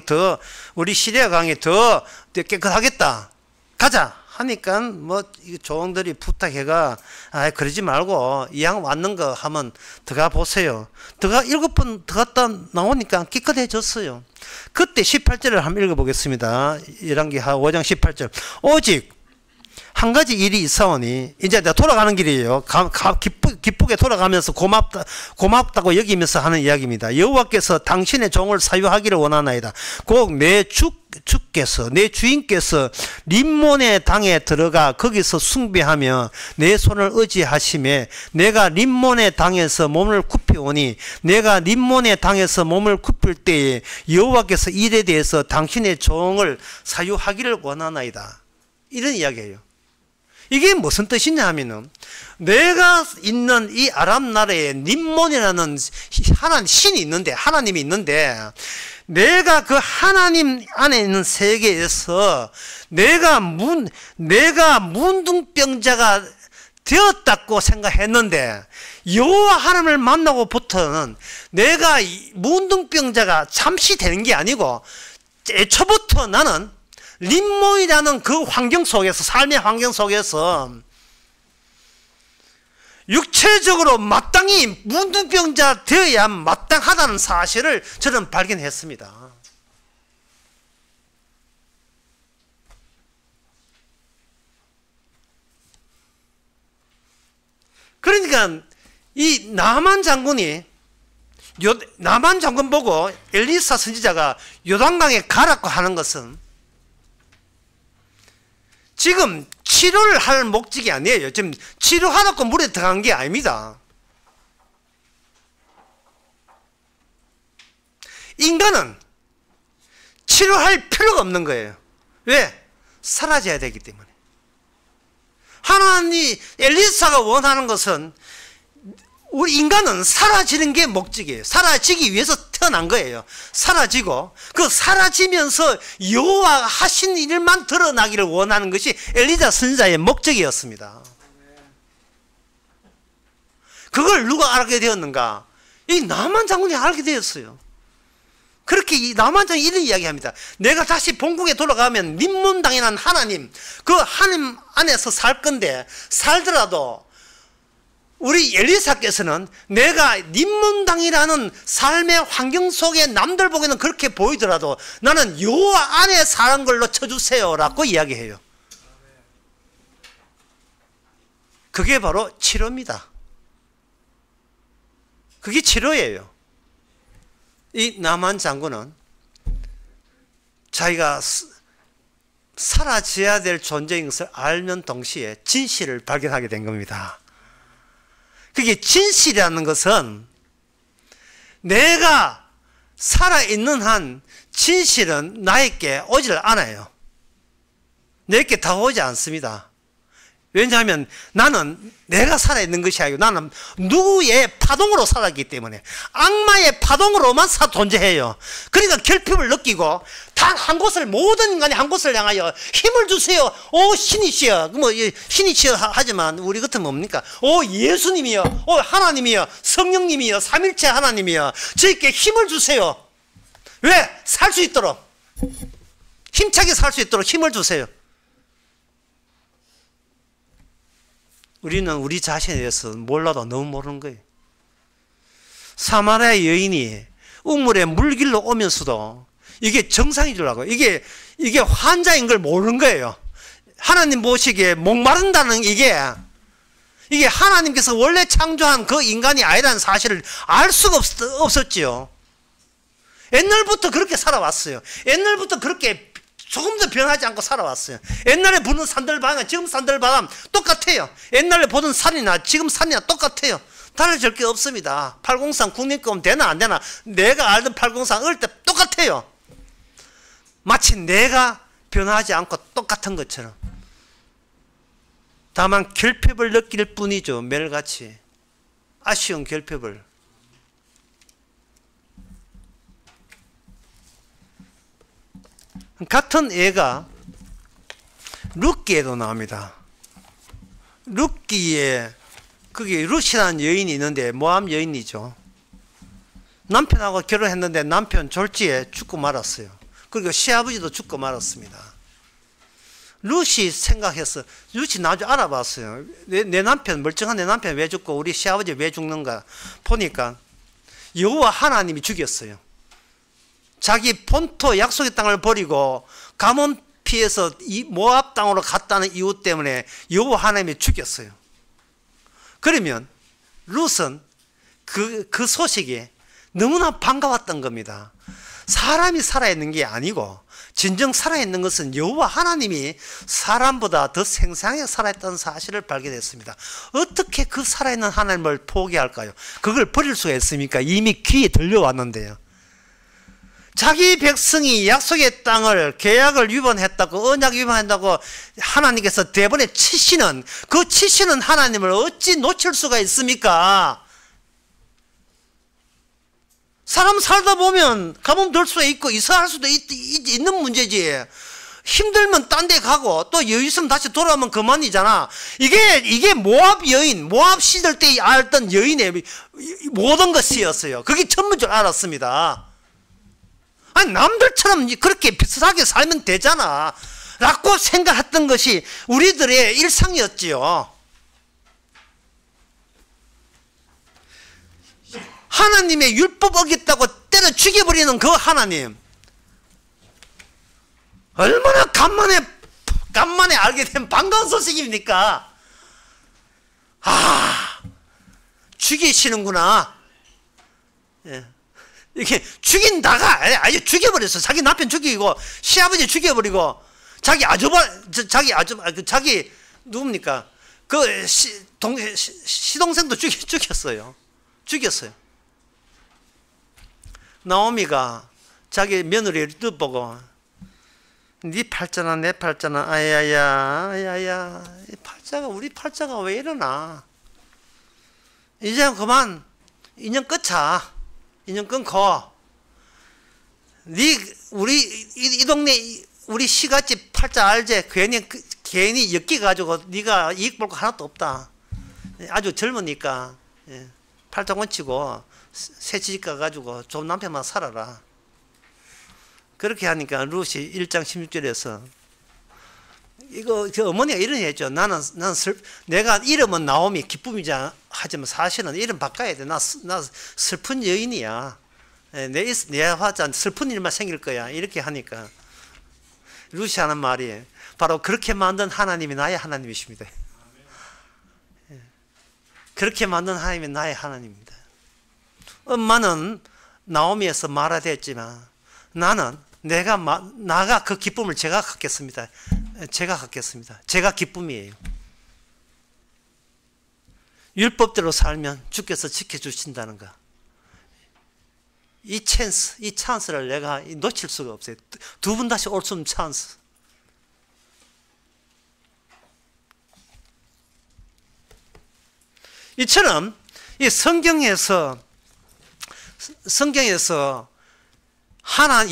우리 시리아 강이 더 깨끗하겠다. 가자! 하니까, 조원들이 부탁해가, 그러지 말고, 이왕 왔는 거 하면 들어가 보세요. 7번 들어갔다 나오니까 깨끗해졌어요. 그때 18절을 한번 읽어보겠습니다. 1왕기하 5장 18절. 오직, 한 가지 일이 있사오니 이제 내가 돌아가는 길이에요. 기쁘게 돌아가면서 고맙다고 여기면서 하는 이야기입니다. 여호와께서 당신의 종을 사유하기를 원하나이다. 꼭 내 주께서 내 주인께서 림몬의 당에 들어가 거기서 숭배하며 내 손을 의지하심에 내가 림몬의 당에서 몸을 굽히오니 내가 림몬의 당에서 몸을 굽힐 때에 여호와께서 일에 대해서 당신의 종을 사유하기를 원하나이다. 이런 이야기예요. 이게 무슨 뜻이냐 하면은 내가 있는 이 아람 나라에 림몬이라는 신이 있는데, 하나님이 있는데 내가 그 하나님 안에 있는 세계에서 내가 문둥병자가 되었다고 생각했는데 여호와 하나님을 만나고부터는 내가 문둥병자가 잠시 되는 게 아니고 애초부터 나는 림몬이라는 그 환경 속에서, 삶의 환경 속에서 육체적으로 마땅히 문둥병자 되어야 마땅하다는 사실을 저는 발견했습니다. 그러니까 이 나하만 장군이 나하만 장군 보고 엘리사 선지자가 요단강에 가라고 하는 것은 지금 치료를 할 목적이 아니에요. 지금 치료하라고 물에 들어간 게 아닙니다. 인간은 치료할 필요가 없는 거예요. 왜? 사라져야 되기 때문에. 하나님, 엘리사가 원하는 것은 우리 인간은 사라지는 게 목적이에요. 사라지기 위해서 태어난 거예요. 사라지고 그 사라지면서 여호와 하신 일만 드러나기를 원하는 것이 엘리사 선지자의 목적이었습니다. 그걸 누가 알게 되었는가? 이 나만 장군이 알게 되었어요. 그렇게 이 나만 장군이 이런 이야기합니다. 내가 다시 본국에 돌아가면 림몬당이라는 하나님, 그 하나님 안에서 살 건데 살더라도 우리 엘리사께서는 내가 림몬당이라는 삶의 환경 속에 남들 보기에는 그렇게 보이더라도 나는 여호와 안에 사는 걸로 쳐주세요 라고 이야기해요. 그게 바로 치료입니다. 그게 치료예요. 이 나만 장군은 자기가 사라져야 될 존재인 것을 알면 동시에 진실을 발견하게 된 겁니다. 그게 진실이라는 것은 내가 살아있는 한 진실은 나에게 오질 않아요. 내게 다가오지 않습니다. 왜냐하면 나는 내가 살아있는 것이 아니고 나는 누구의 파동으로 살았기 때문에 악마의 파동으로만 존재해요. 그러니까 결핍을 느끼고 단 한 곳을, 모든 인간이 한 곳을 향하여 힘을 주세요. 오 신이시여, 뭐 신이시여 하지만 우리 같은 뭡니까? 오 예수님이여, 오 하나님이여, 성령님이여, 삼일체 하나님이여, 저에게 힘을 주세요. 왜? 살 수 있도록, 힘차게 살 수 있도록 힘을 주세요. 우리는 우리 자신에 대해서 몰라도 너무 모르는 거예요. 사마리아 여인이 우물에 물길로 오면서도 이게 정상인 줄 알고 이게 환자인 걸 모르는 거예요. 하나님 보시기에 목마른다는 이게 하나님께서 원래 창조한 그 인간이 아니라는 사실을 알 수가 없었지요. 옛날부터 그렇게 살아왔어요. 옛날부터 그렇게 조금도 변하지 않고 살아왔어요. 옛날에 부는 산들바람, 지금 산들바람 똑같아요. 옛날에 보던 산이나 지금 산이나 똑같아요. 달라질 게 없습니다. 803 국민권 되나 안 되나, 내가 알던 803 어릴 때 똑같아요. 마치 내가 변하지 않고 똑같은 것처럼. 다만 결핍을 느낄 뿐이죠. 매일같이 아쉬운 결핍을. 같은 애가 룻기에도 나옵니다. 룻기에 거기 룻이라는 여인이 있는데 모압 여인이죠. 남편하고 결혼했는데 남편 졸지에 죽고 말았어요. 그리고 시아버지도 죽고 말았습니다. 룻이 생각했어. 룻이 나중에 알아봤어요. 내 남편, 멀쩡한 내 남편 왜 죽고 우리 시아버지 왜 죽는가 보니까 여호와 하나님이 죽였어요. 자기 본토 약속의 땅을 버리고 가문 피해서 이 모압 땅으로 갔다는 이유 때문에 여호와 하나님이 죽였어요. 그러면 룻은 그 소식이 너무나 반가웠던 겁니다. 사람이 살아있는 게 아니고 진정 살아있는 것은 여호와 하나님이 사람보다 더 생생하게 살아있다는 사실을 발견했습니다. 어떻게 그 살아있는 하나님을 포기할까요? 그걸 버릴 수가 있습니까? 이미 귀에 들려왔는데요. 자기 백성이 약속의 땅을, 계약을 위반했다고, 언약 위반했다고 하나님께서 대번에 치시는, 그 치시는 하나님을 어찌 놓칠 수가 있습니까? 사람 살다 보면 가뭄 들 수도 있고 이사할 수도 있는 문제지. 힘들면 딴 데 가고 또 여유 있으면 다시 돌아오면 그만이잖아. 이게 모압 여인, 모압 시절 때 알던 여인의 모든 것이었어요. 그게 전부인 줄 알았습니다. 아니 남들처럼 그렇게 비슷하게 살면 되잖아 라고 생각했던 것이 우리들의 일상이었지요. 하나님의 율법 어겼다고 때려 죽여버리는 그 하나님, 얼마나 간만에 알게 된 반가운 소식입니까? 죽이시는구나. 예. 이렇게 죽인다가 아예 죽여버렸어. 자기 남편 죽이고 시아버지 죽여버리고 자기 누굽니까? 그 시동생도 죽였어요. 나오미가 자기 며느리를 뜻보고 네 팔자나 내 팔자나 아야야 우리 팔자가 왜 이러나, 이제 그만 인연 끊자. 인연 끊고 우리 이 동네 우리 시가집 팔자 알지? 괜히 엮여 가지고 네가 이익 볼 거 하나도 없다. 아주 젊으니까 팔자 건치고 새 시집 가가지고 좋은 남편만 살아라. 그렇게 하니까 룻이 1장 16절에서 그 어머니가 이런 얘기했죠. 나는 내가 이름은 나오미 기쁨이지 하지만 사실은 이름 바꿔야 돼. 나 슬픈 여인이야. 내 화자 슬픈 일만 생길 거야. 이렇게 하니까 룻이 하는 말이 바로 그렇게 만든 하나님이 나의 하나님이십니다. 그렇게 만든 하나님이 나의 하나님입니다. 엄마는 나오미에서 말하됐지만 나는 나가 그 기쁨을 제가 갖겠습니다. 제가 기쁨이에요. 율법대로 살면 주께서 지켜주신다는 거. 이 찬스를 내가 놓칠 수가 없어요. 두 번 다시 올 수 없는 찬스. 이처럼 이 성경에서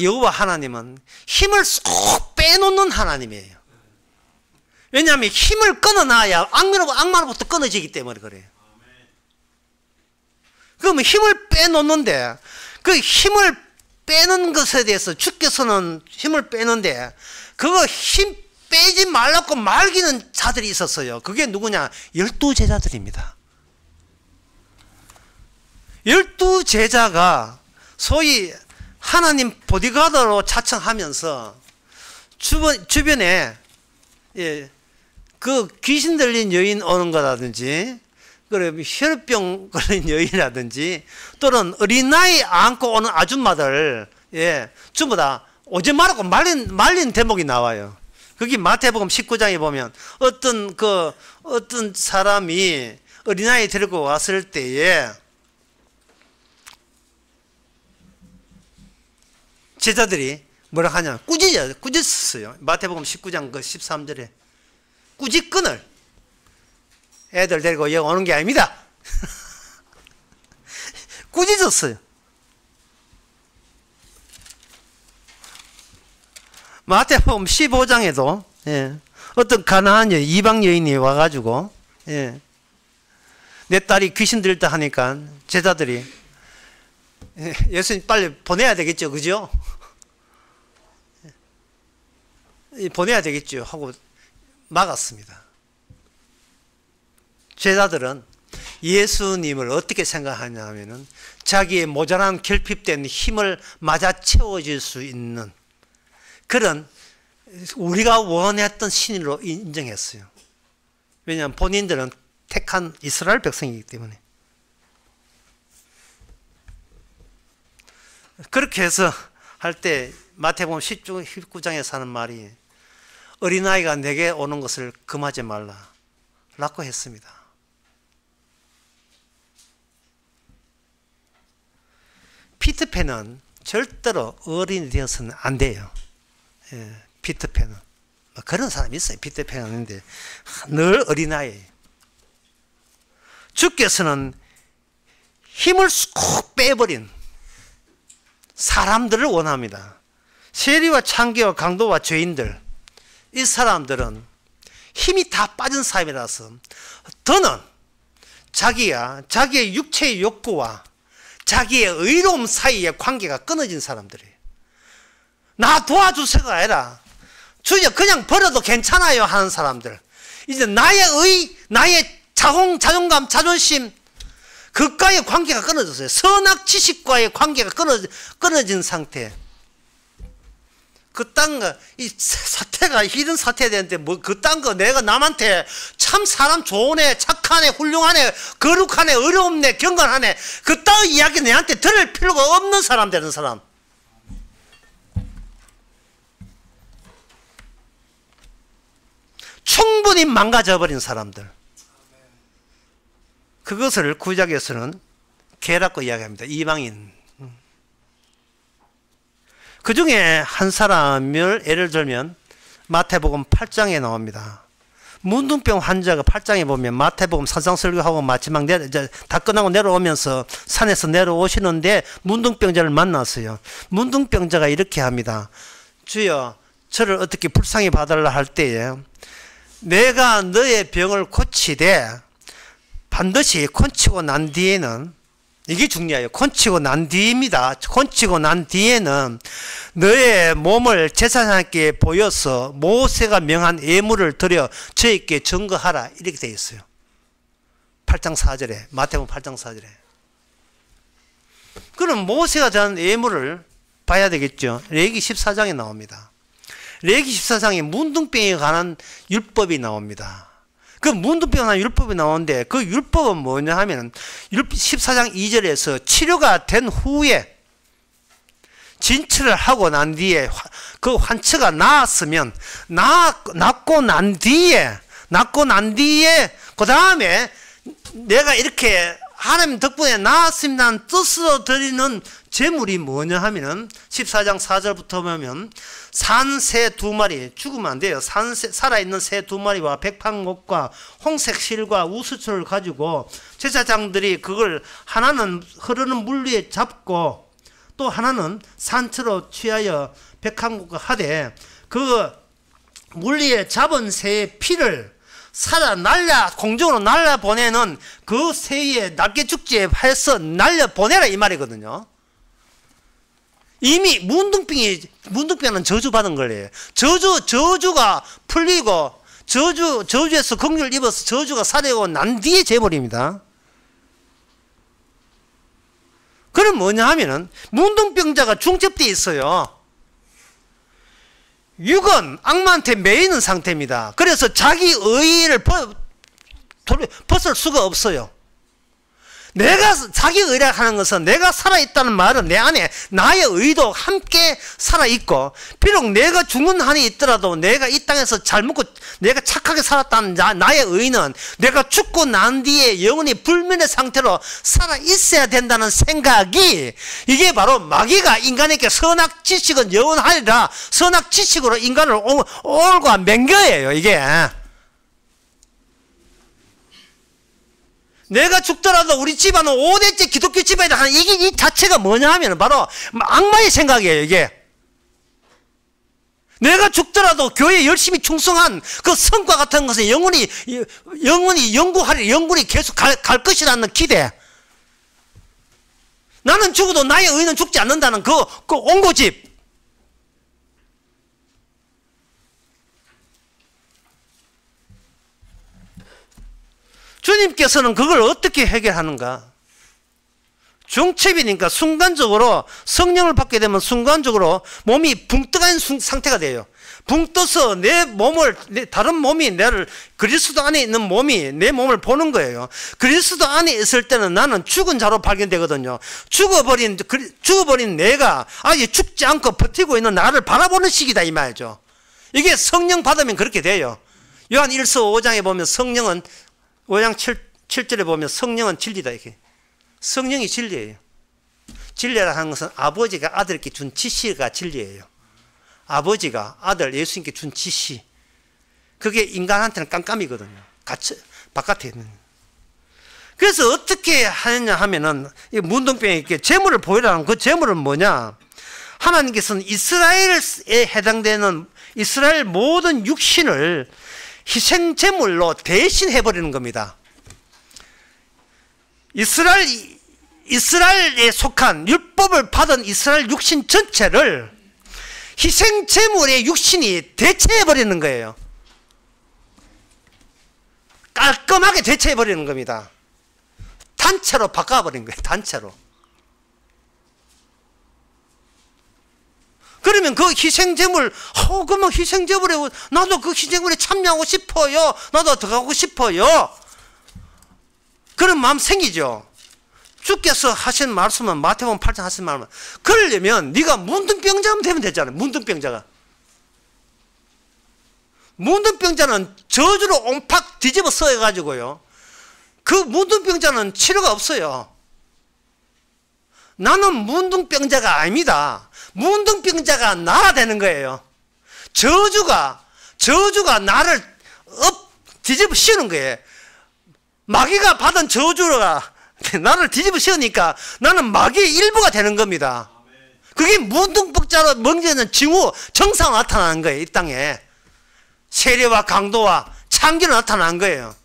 여호와 하나님은 힘을 쏙 빼놓는 하나님이에요. 왜냐하면 힘을 끊어놔야 악마로부터 끊어지기 때문에 그래요. 그러면 힘을 빼놓는데 그 힘을 빼는 것에 대해서 주께서는 힘을 빼는데 그거 힘 빼지 말라고 말기는 자들이 있었어요. 그게 누구냐? 12제자들입니다. 12제자가 소위 하나님 보디가드로 자청하면서 주변에 그 귀신 들린 여인 오는 거라든지 혈병 걸린 여인이라든지 또는 어린아이 안고 오는 아줌마들 전부 다 오지 말라고 말린 대목이 나와요. 거기 마태복음 19장에 보면 어떤 사람이 어린아이 데리고 왔을 때에 제자들이 뭐라 하냐? 꾸짖었어요. 마태복음 19장 그 13절에 꾸짖건을 애들 데리고 여기 오는 게 아닙니다. 꾸짖었어요. 마태복음 15장에도 어떤 가나안 이방 여인이 와가지고 내 딸이 귀신 들렸다 하니까 제자들이 예수님 빨리 보내야 되겠죠, 그죠? 보내야 되겠죠 하고 막았습니다. 제자들은 예수님을 어떻게 생각하냐 하면은 자기의 모자란 결핍된 힘을 맞아 채워줄 수 있는 그런 우리가 원했던 신으로 인정했어요. 왜냐하면 본인들은 택한 이스라엘 백성이기 때문에. 그렇게 해서 할 때 마태복음 19장에서 하는 말이 어린아이가 내게 오는 것을 금하지 말라 라고 했습니다. 피터팬은 절대로 어린이 되어서는 안 돼요. 피터팬은 그런 사람이 있어요. 피터팬은 아닌데 늘 어린아이예요. 주께서는 힘을 쏙 빼버린 사람들을 원합니다. 세리와 창기와 강도와 죄인들, 이 사람들은 힘이 다 빠진 사람이라서 더는 자기의 육체의 욕구와 자기의 의로움 사이의 관계가 끊어진 사람들이에요. 나 도와주세요가 아니라 주여 그냥 버려도 괜찮아요 하는 사람들. 이제 나의 자존감, 자존심 그과의 관계가 끊어졌어요. 선악 지식과의 관계가 끊어진 상태. 그딴 거, 이 사태가 이런 사태가 되는데 뭐 그딴 거 내가 남한테 참 사람 좋으네, 착하네, 훌륭하네, 거룩하네, 어려움네, 경건하네 그딴 이야기 내한테 들을 필요가 없는 사람 되는 사람. 충분히 망가져버린 사람들. 그것을 구약에서는 개라고 이야기합니다. 이방인. 그 중에 한 사람을 예를 들면 마태복음 8장에 나옵니다. 문둥병 환자가 8장에 보면 마태복음 산상설교하고 마지막 다 끝나고 내려오면서 산에서 내려오시는데 문둥병자를 만났어요. 문둥병자가 이렇게 합니다. 주여 저를 어떻게 불쌍히 봐달라 할 때에 내가 너의 병을 고치되 반드시 건치고 난 뒤에는 이게 중요해요. 건치고 난 뒤입니다. 건치고 난 뒤에는 너의 몸을 제사장께 보여서 모세가 명한 예물을 드려 저에게 증거하라 이렇게 되어 있어요. 8장 4절에 마태복음 8장 4절에. 그럼 모세가 전 예물을 봐야 되겠죠. 레위기 14장에 나옵니다. 레위기 14장에 문둥병에 관한 율법이 나옵니다. 그 문둥병에 관한 율법이 나오는데 그 율법은 뭐냐 하면 14장 2절에서 치료가 된 후에 진찰을 하고 난 뒤에 그 환처가 나았으면 낫고 난 뒤에 그 다음에 내가 이렇게 하나님 덕분에 나았습니다는 뜻으로 드리는 재물이 뭐냐 하면은 14장 4절부터 보면 산 새 2마리, 죽으면 안 돼요. 살아있는 새 2마리와 백판곡과 홍색 실과 우수초를 가지고 제사장들이 그걸 하나는 흐르는 물 위에 잡고 또 하나는 산처로 취하여 백한국과 하되 그 물 위에 잡은 새의 피를 공중으로 날려 보내는 그 새의 날개 축제에 해서 날려 보내라 이 말이거든요. 이미 문둥병은 저주받은 거예요. 저주가 풀리고 저주에서 긍휼을 입어서 저주가 사되고 난 뒤에 재물입니다. 그럼 뭐냐 하면은 문둥병자가 중첩되어 있어요. 육은 악마한테 매이는 상태입니다. 그래서 자기 의의를 벗을 수가 없어요. 내가 자기 의라 하는 것은 내가 살아있다는 말은 내 안에 나의 의도 함께 살아있고 비록 내가 죽는 한이 있더라도 내가 이 땅에서 잘 먹고 내가 착하게 살았다는 나의 의는 내가 죽고 난 뒤에 영원히 불면의 상태로 살아있어야 된다는 생각이 이게 바로 마귀가 인간에게 선악지식은 영원하리라 선악지식으로 인간을 올고 맨 거예요. 이게 내가 죽더라도 우리 집안은 5대째 기독교 집안이다 하는 이게 이 자체가 뭐냐 하면 바로 악마의 생각이에요. 이게 내가 죽더라도 교회에 열심히 충성한 그 성과 같은 것은 영원히 연구하리 영원히 계속 갈 것이라는 기대. 나는 죽어도 나의 의는 죽지 않는다는 그 온고집. 주님께서는 그걸 어떻게 해결하는가? 중첩이니까 순간적으로 성령을 받게 되면 순간적으로 몸이 붕 떠간 상태가 돼요. 붕 떠서 내 몸을 다른 몸이 그리스도 안에 있는 몸이 내 몸을 보는 거예요. 그리스도 안에 있을 때는 나는 죽은 자로 발견되거든요. 죽어버린 내가 아직 죽지 않고 버티고 있는 나를 바라보는 시기다 이 말이죠. 이게 성령 받으면 그렇게 돼요. 요한 1서 5장에 보면 성령은 5장 7절에 보면 성령은 진리다 이렇게. 성령이 진리예요. 진리라 하는 것은 아버지가 아들에게 준 지시가 진리예요. 아버지가 아들 예수님께 준 지시. 그게 인간한테는 깜깜이거든요. 바깥에 있는. 그래서 어떻게 하느냐 하면은 이 문둥병에게 재물을 보이라는 그 재물은 뭐냐? 하나님께서는 이스라엘에 해당되는 이스라엘 모든 육신을 희생 제물로 대신해버리는 겁니다. 이스라엘에 속한 율법을 받은 이스라엘 육신 전체를 희생 제물의 육신이 대체해버리는 거예요. 깔끔하게 대체해버리는 겁니다. 단체로 바꿔버린 거예요. 단체로. 그러면 그 희생제물, 그러면 희생제물에, 나도 그 희생제물에 참여하고 싶어요. 나도 들어가고 싶어요. 그런 마음 생기죠. 주께서 하신 말씀은 마태복음 8장 하신 말은 그러려면 네가 문둥병자면 되면 되잖아요. 문둥병자가. 문둥병자는 저주로 옴팍 뒤집어 써가지고요. 그 문둥병자는 치료가 없어요. 나는 문둥병자가 아닙니다. 문둥병자가 나라 되는 거예요. 저주가 나를 뒤집어 씌우는 거예요. 마귀가 받은 저주가 나를 뒤집어 씌우니까 나는 마귀의 일부가 되는 겁니다. 그게 문둥병자로 멍지는 징후, 정상 나타나는 거예요. 이 땅에. 세례와 강도와 창기로 나타난 거예요.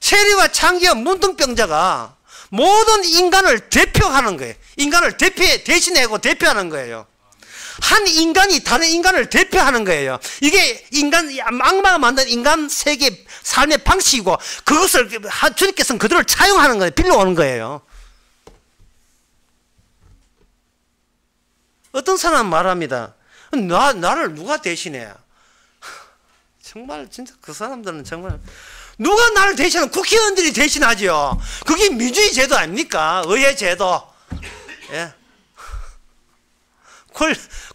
세례와 창기와 문둥병자가 모든 인간을 대표하는 거예요. 인간을 대신하고 대표하는 거예요. 한 인간이 다른 인간을 대표하는 거예요. 이게 악마가 만든 인간 세계 삶의 방식이고 그것을 주님께서는 그들을 차용하는 거예요. 빌려오는 거예요. 어떤 사람은 말합니다. 나를 누가 대신해? 정말 진짜 그 사람들은 정말 누가 나를 대신하면 국회의원들이 대신하죠. 그게 민주주의 제도 아닙니까? 의회 제도. 예.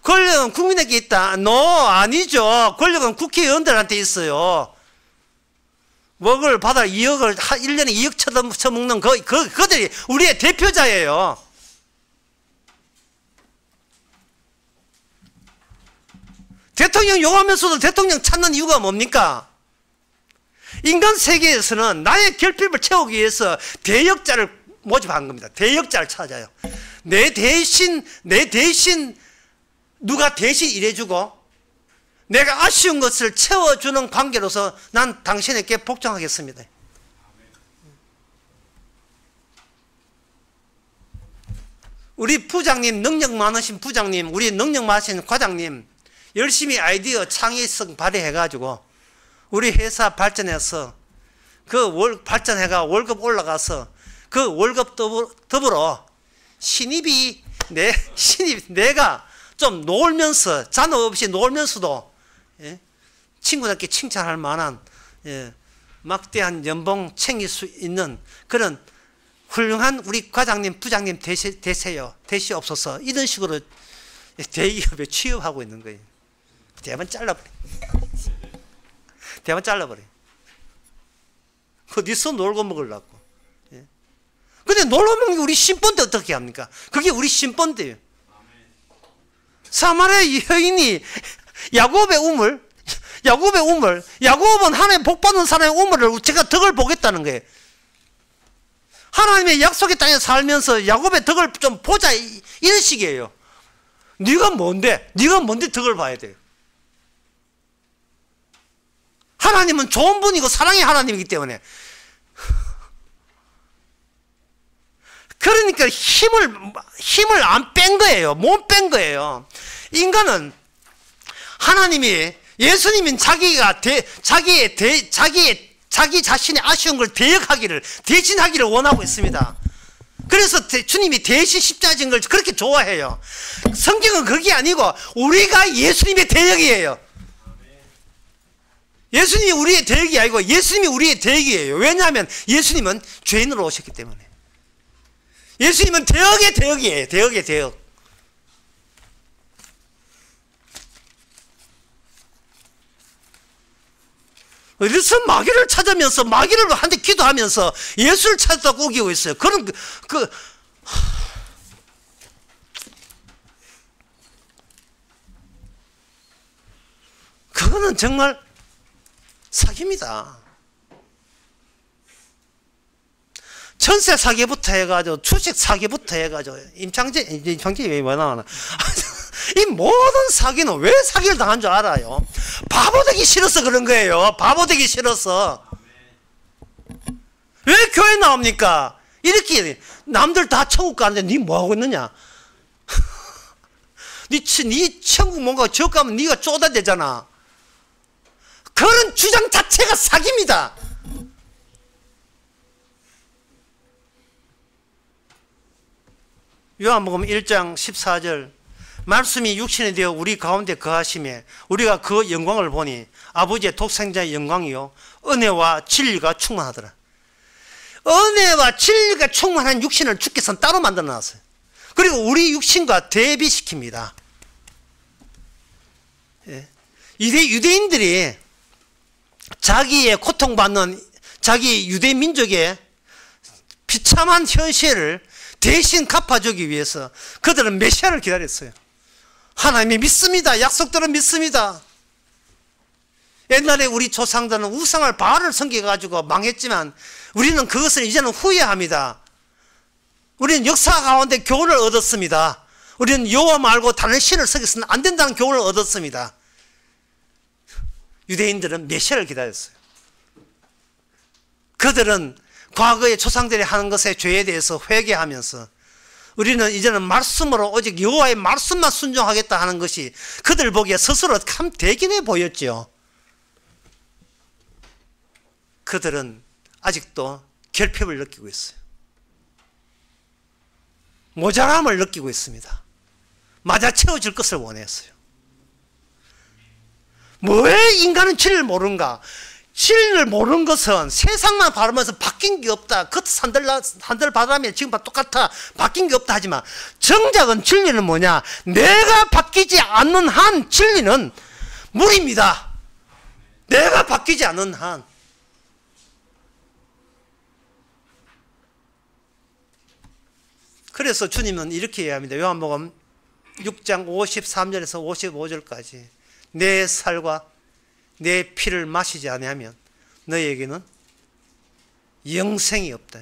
권력은 국민에게 있다. 아니죠. 권력은 국회의원들한테 있어요. 월급을 받아 2억을 1년에 2억 쳐먹는 그들이 우리의 대표자예요. 대통령 욕하면서도 대통령 찾는 이유가 뭡니까? 인간 세계에서는 나의 결핍을 채우기 위해서 대역자를 모집한 겁니다. 대역자를 찾아요. 내 대신 누가 대신 일해주고 내가 아쉬운 것을 채워주는 관계로서 난 당신에게 복종하겠습니다. 우리 부장님, 능력 많으신 부장님, 우리 능력 많으신 과장님 열심히 아이디어 창의성 발휘해가지고 우리 회사 발전해서 발전해가 월급 올라가서 그 월급 더불어 내가 좀 놀면서 잔업 없이 놀면서도 친구들께 칭찬할 만한 막대한 연봉 챙길 수 있는 그런 훌륭한 우리 과장님, 부장님 되시옵소서. 이런 식으로 대기업에 취업하고 있는 거예요. 대만 잘라버려. 대만 잘라버려. 어디서 놀고 먹으려고. 근데 놀고 먹는 게 우리 신본데 어떻게 합니까? 그게 우리 신본데요. 사마리아 여인이 야곱의 우물, 야곱은 하나님 복 받는 사람의 우물을 제가 덕을 보겠다는 거예요. 하나님의 약속의 땅에 살면서 야곱의 덕을 좀 보자, 이런 식이에요. 네가 뭔데 덕을 봐야 돼요. 하나님은 좋은 분이고 사랑의 하나님이기 때문에. 그러니까 힘을 안 뺀 거예요. 못 뺀 거예요. 인간은 하나님이, 예수님은 자기 자신의 아쉬운 걸 대신하기를 원하고 있습니다. 그래서 주님이 대신 십자가 진 걸 그렇게 좋아해요. 성경은 그게 아니고 우리가 예수님의 대역이에요. 예수님이 우리의 대역이 아니고 예수님이 우리의 대역이에요. 왜냐하면 예수님은 죄인으로 오셨기 때문에. 예수님은 대역의 대역이에요. 대역의 대역. 어디서 마귀를 찾으면서 마귀를 한테 기도하면서 예수를 찾았다고 우기고 있어요. 그거는 정말 사기입니다. 전세 사기부터 해가지고 주식 사기부터 해가지고 임창재 왜 나오나? 이 모든 사기는 왜 사기를 당한 줄 알아요? 바보 되기 싫어서 그런 거예요. 바보 되기 싫어서. 왜 교회 나옵니까? 이렇게 남들 다 천국 가는데 니 뭐하고 있느냐? 니 천국 뭔가 지옥 가면 니가 쪼다되잖아. 그런 주장 자체가 사기입니다. 요한복음 1장 14절 말씀이 육신이 되어 우리 가운데 거하심에 우리가 그 영광을 보니 아버지의 독생자의 영광이요 은혜와 진리가 충만하더라. 은혜와 진리가 충만한 육신을 주께서는 따로 만들어 놨어요. 그리고 우리 육신과 대비시킵니다. 유대인들이 자기의 고통받는 자기 유대 민족의 비참한 현실을 대신 갚아주기 위해서 그들은 메시아를 기다렸어요. 하나님이 믿습니다. 약속들은 믿습니다. 옛날에 우리 조상들은 우상을 바알을 섬겨가지고 망했지만 우리는 그것을 이제는 후회합니다. 우리는 역사 가운데 교훈을 얻었습니다. 우리는 여호와 말고 다른 신을 섬겨서는 안 된다는 교훈을 얻었습니다. 유대인들은 메시아를 기다렸어요. 그들은 과거의 조상들이 하는 것의 죄에 대해서 회개하면서 우리는 이제는 말씀으로 오직 여호와의 말씀만 순종하겠다 하는 것이 그들 보기에 스스로 참 대견해 보였죠. 그들은 아직도 결핍을 느끼고 있어요. 모자람을 느끼고 있습니다. 맞아 채워질 것을 원했어요. 왜 인간은 진리를 모르는가? 진리를 모르는 것은 세상만 바라면서 바뀐 게 없다. 그 산들 바람에 지금 똑같아. 바뀐 게 없다 하지만 정작은 진리는 뭐냐? 내가 바뀌지 않는 한 진리는 무리입니다. 내가 바뀌지 않는 한. 그래서 주님은 이렇게 이야기합니다. 요한복음 6장 53절에서 55절까지 내 살과 내 피를 마시지 아니하면 너희에게는 영생이 없다.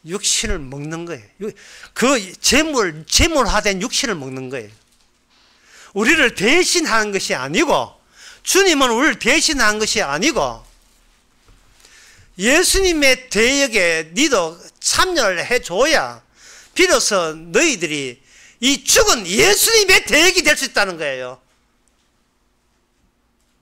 육신을 먹는 거예요. 그 제물화된 육신을 먹는 거예요. 우리를 대신하는 것이 아니고, 주님은 우리를 대신한 것이 아니고, 예수님의 대역에 니도 참여를 해줘야 비로소 너희들이 이 죽은 예수님의 대역이 될 수 있다는 거예요.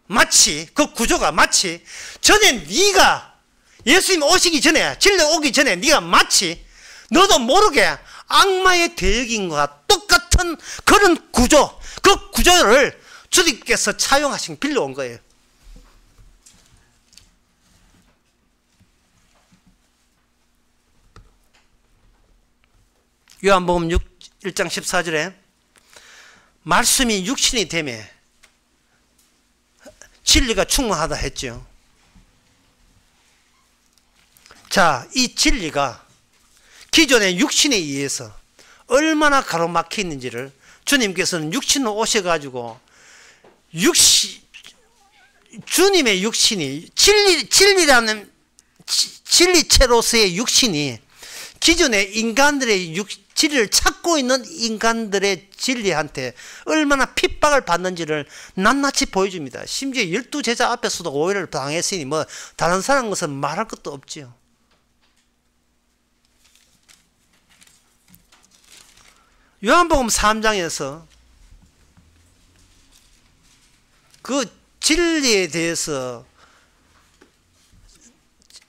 마치 그 구조가 마치 전에 네가 예수님 오시기 전에, 진리 오기 전에 네가 마치 너도 모르게 악마의 대역인과 똑같은 그런 구조, 그 구조를 주님께서 차용하신 빌려온 거예요. 요한복음 1장 14절에 말씀이 육신이 되매 진리가 충만하다 했죠. 자, 이 진리가 기존의 육신에 의해서 얼마나 가로막혀 있는지를 주님께서는 육신으로 오셔가지고 주님의 육신이 진리라는 진리체로서의 육신이 기존의 인간들의 진리를 찾고 있는 인간들의 진리한테 얼마나 핍박을 받는지를 낱낱이 보여줍니다. 심지어 12제자 앞에서도 오해를 당했으니 뭐 다른 사람 것은 말할 것도 없지요. 요한복음 3장에서 그 진리에 대해서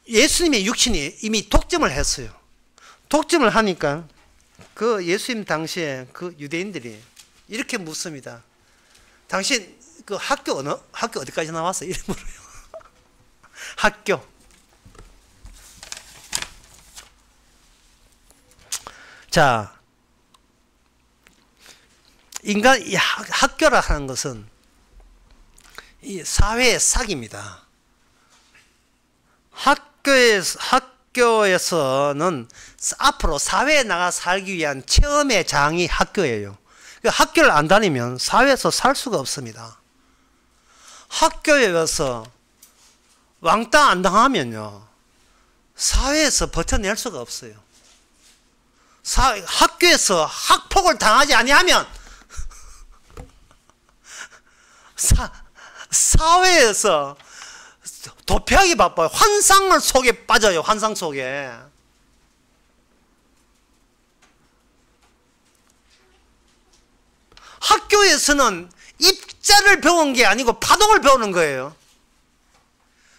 예수님의 육신이 이미 독점을 했어요. 독점을 하니까 그 예수님 당시에 그 유대인들이 이렇게 묻습니다. 당신 그 학교 어디까지 나왔어? 이래 물어요. 학교. 자, 인간 이 학교라 하는 것은 이 사회의 싹입니다. 학교에서는 앞으로 사회에 나가 살기 위한 체험의 장이 학교예요. 학교를 안 다니면 사회에서 살 수가 없습니다. 학교에 와서 왕따 안 당하면요, 사회에서 버텨낼 수가 없어요. 학교에서 학폭을 당하지 아니하면 사회에서 도피하기 바빠요. 환상 속에 빠져요. 환상 속에. 학교에서는 입자를 배운 게 아니고 파동을 배우는 거예요.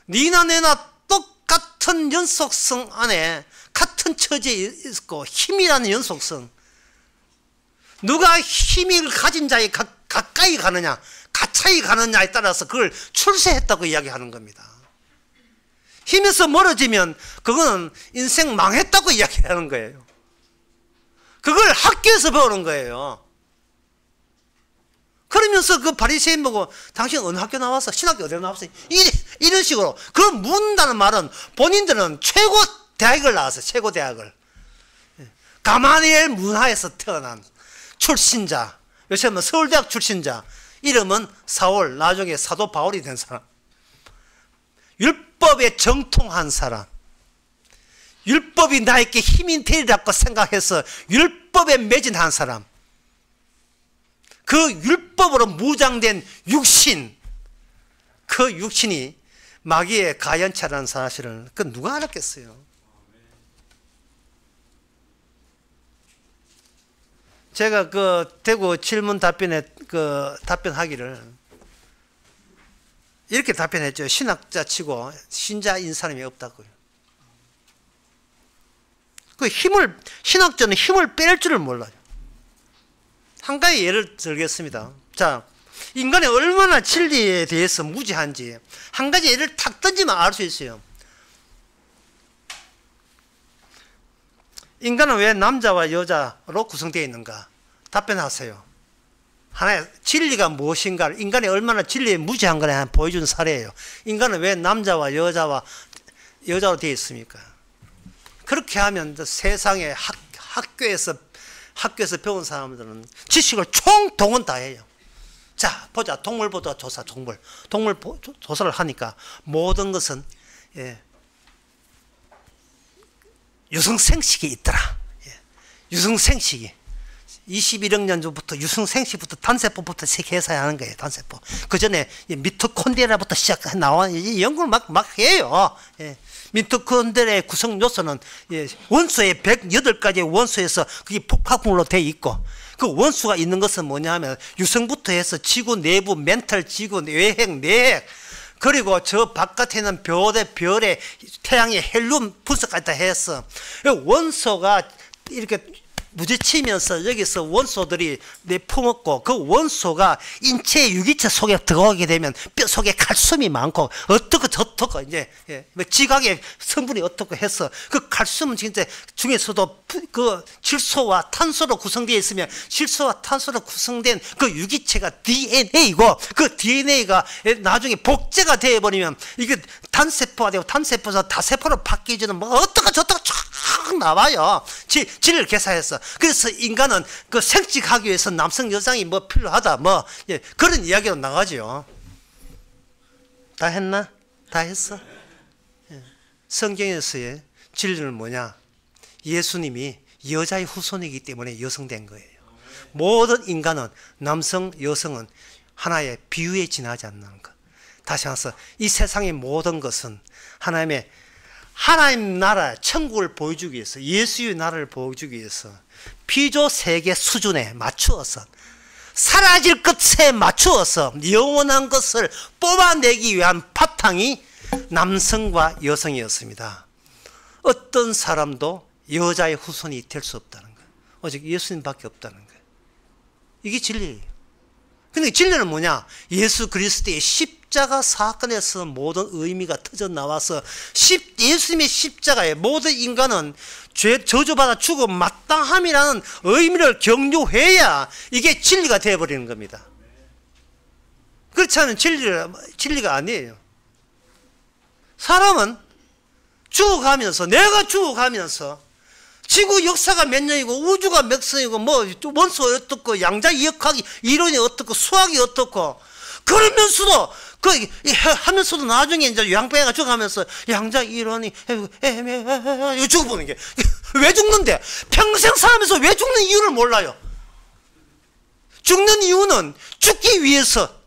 니나 내나 똑같은 연속성 안에 같은 처지에 있고 힘이라는 연속성. 누가 힘을 가진 자에 가까이 가느냐 가차이 가느냐에 따라서 그걸 출세했다고 이야기하는 겁니다. 힘에서 멀어지면 그거는 인생 망했다고 이야기하는 거예요. 그걸 학교에서 배우는 거예요. 그러면서 그 바리새인 보고 당신 어느 학교 나왔어? 신학교 어디 나왔어? 이런 식으로 그 묻는다는 말은 본인들은 최고 대학을 나왔어요. 최고 대학을. 가마니엘 문화에서 태어난 출신자, 요즘은 서울대학 출신자, 이름은 사울, 나중에 사도 바울이 된 사람, 율법에 정통한 사람, 율법이 나에게 힘이 되리라고 생각해서 율법에 매진한 사람, 그 율법으로 무장된 육신, 그 육신이 마귀의 가연차라는 사실을 그 누가 알았겠어요? 제가 그 대구 질문 답변에 그 답변하기를 이렇게 답변했죠. 신학자 치고 신자인 사람이 없다고요. 그 신학자는 힘을 뺄 줄을 몰라요. 한 가지 예를 들겠습니다. 자, 인간이 얼마나 진리에 대해서 무지한지 한 가지 예를 탁 던지면 알 수 있어요. 인간은 왜 남자와 여자로 구성되어 있는가? 답변하세요. 하나의 진리가 무엇인가를, 인간이 얼마나 진리에 무지한가를 보여준 사례예요. 인간은 왜 남자와 여자로 되어 있습니까? 그렇게 하면 세상에 학교에서 배운 사람들은 지식을 총동원 다 해요. 자, 보자. 동물보다 조사, 동물 조사를 하니까 모든 것은 유성생식이 있더라. 유성생식이 21억 년 전부터 유성생식부터 단세포부터 계산하는 하는 거예요. 단세포. 그 전에 미토콘드리아부터 시작 나와 연구를 막 해요. 미토콘드리아의 구성 요소는 원소의 108가지 원소에서 그게 복합물로 되어 있고, 그 원소가 있는 것은 뭐냐면 유성부터 해서 지구 내부 멘탈, 지구 외핵, 내핵, 그리고 저 바깥에 있는 별의 태양의 헬륨 분석까지 다 했어. 원소가 이렇게 무지치면서 여기서 원소들이 내품었고, 그 원소가 인체 유기체 속에 들어가게 되면 뼈 속에 칼슘이 많고 어떻고 저떻고 이제 지각의 성분이 어떻고 해서 그 칼슘은 진짜 중에서도 그 질소와 탄소로 구성되어 있으면 질소와 탄소로 구성된 그 유기체가 DNA이고, 그 DNA가 나중에 복제가 되어버리면 이게 단세포가 되고 단세포에서 다세포로 바뀌어지는 뭐 어떻고 저떻고 쫙 나와요. 질을 계산해서. 그래서 인간은 그 생殖하기 위해서 남성 여성이 뭐 필요하다 그런 이야기로 나가죠. 다 했나? 다 했어? 성경에서의 진리는 뭐냐? 예수님이 여자의 후손이기 때문에 여성된 거예요. 모든 인간은 남성 여성은 하나의 비유에 지나지 않는 것. 다시 말해서 이 세상의 모든 것은 하나님 나라 천국을 보여주기 위해서, 예수의 나라를 보여주기 위해서 피조 세계 수준에 맞추어서, 사라질 것에 맞추어서 영원한 것을 뽑아내기 위한 바탕이 남성과 여성이었습니다. 어떤 사람도 여자의 후손이 될 수 없다는 거예요. 오직 예수님밖에 없다는 거예요. 이게 진리예요. 근데 진리는 뭐냐? 예수 그리스도의 십자가 사건에서 모든 의미가 터져 나와서 예수님의 십자가에 모든 인간은 저주받아 죽어 마땅함이라는 의미를 경유해야 이게 진리가 되어버리는 겁니다. 그렇지 않으면 진리가 아니에요. 사람은 죽어가면서, 내가 죽어가면서 지구 역사가 몇 년이고 우주가 몇 선이고 원소 어떻고 양자 이역학이 이론이 어떻고 수학이 어떻고 그러면서도 하면서도 나중에 이제 양배가 죽어가면서 양자 이론이 애매해 죽어보는 게 왜 죽는데? 평생 살면서 왜 죽는 이유를 몰라요. 죽는 이유는 죽기 위해서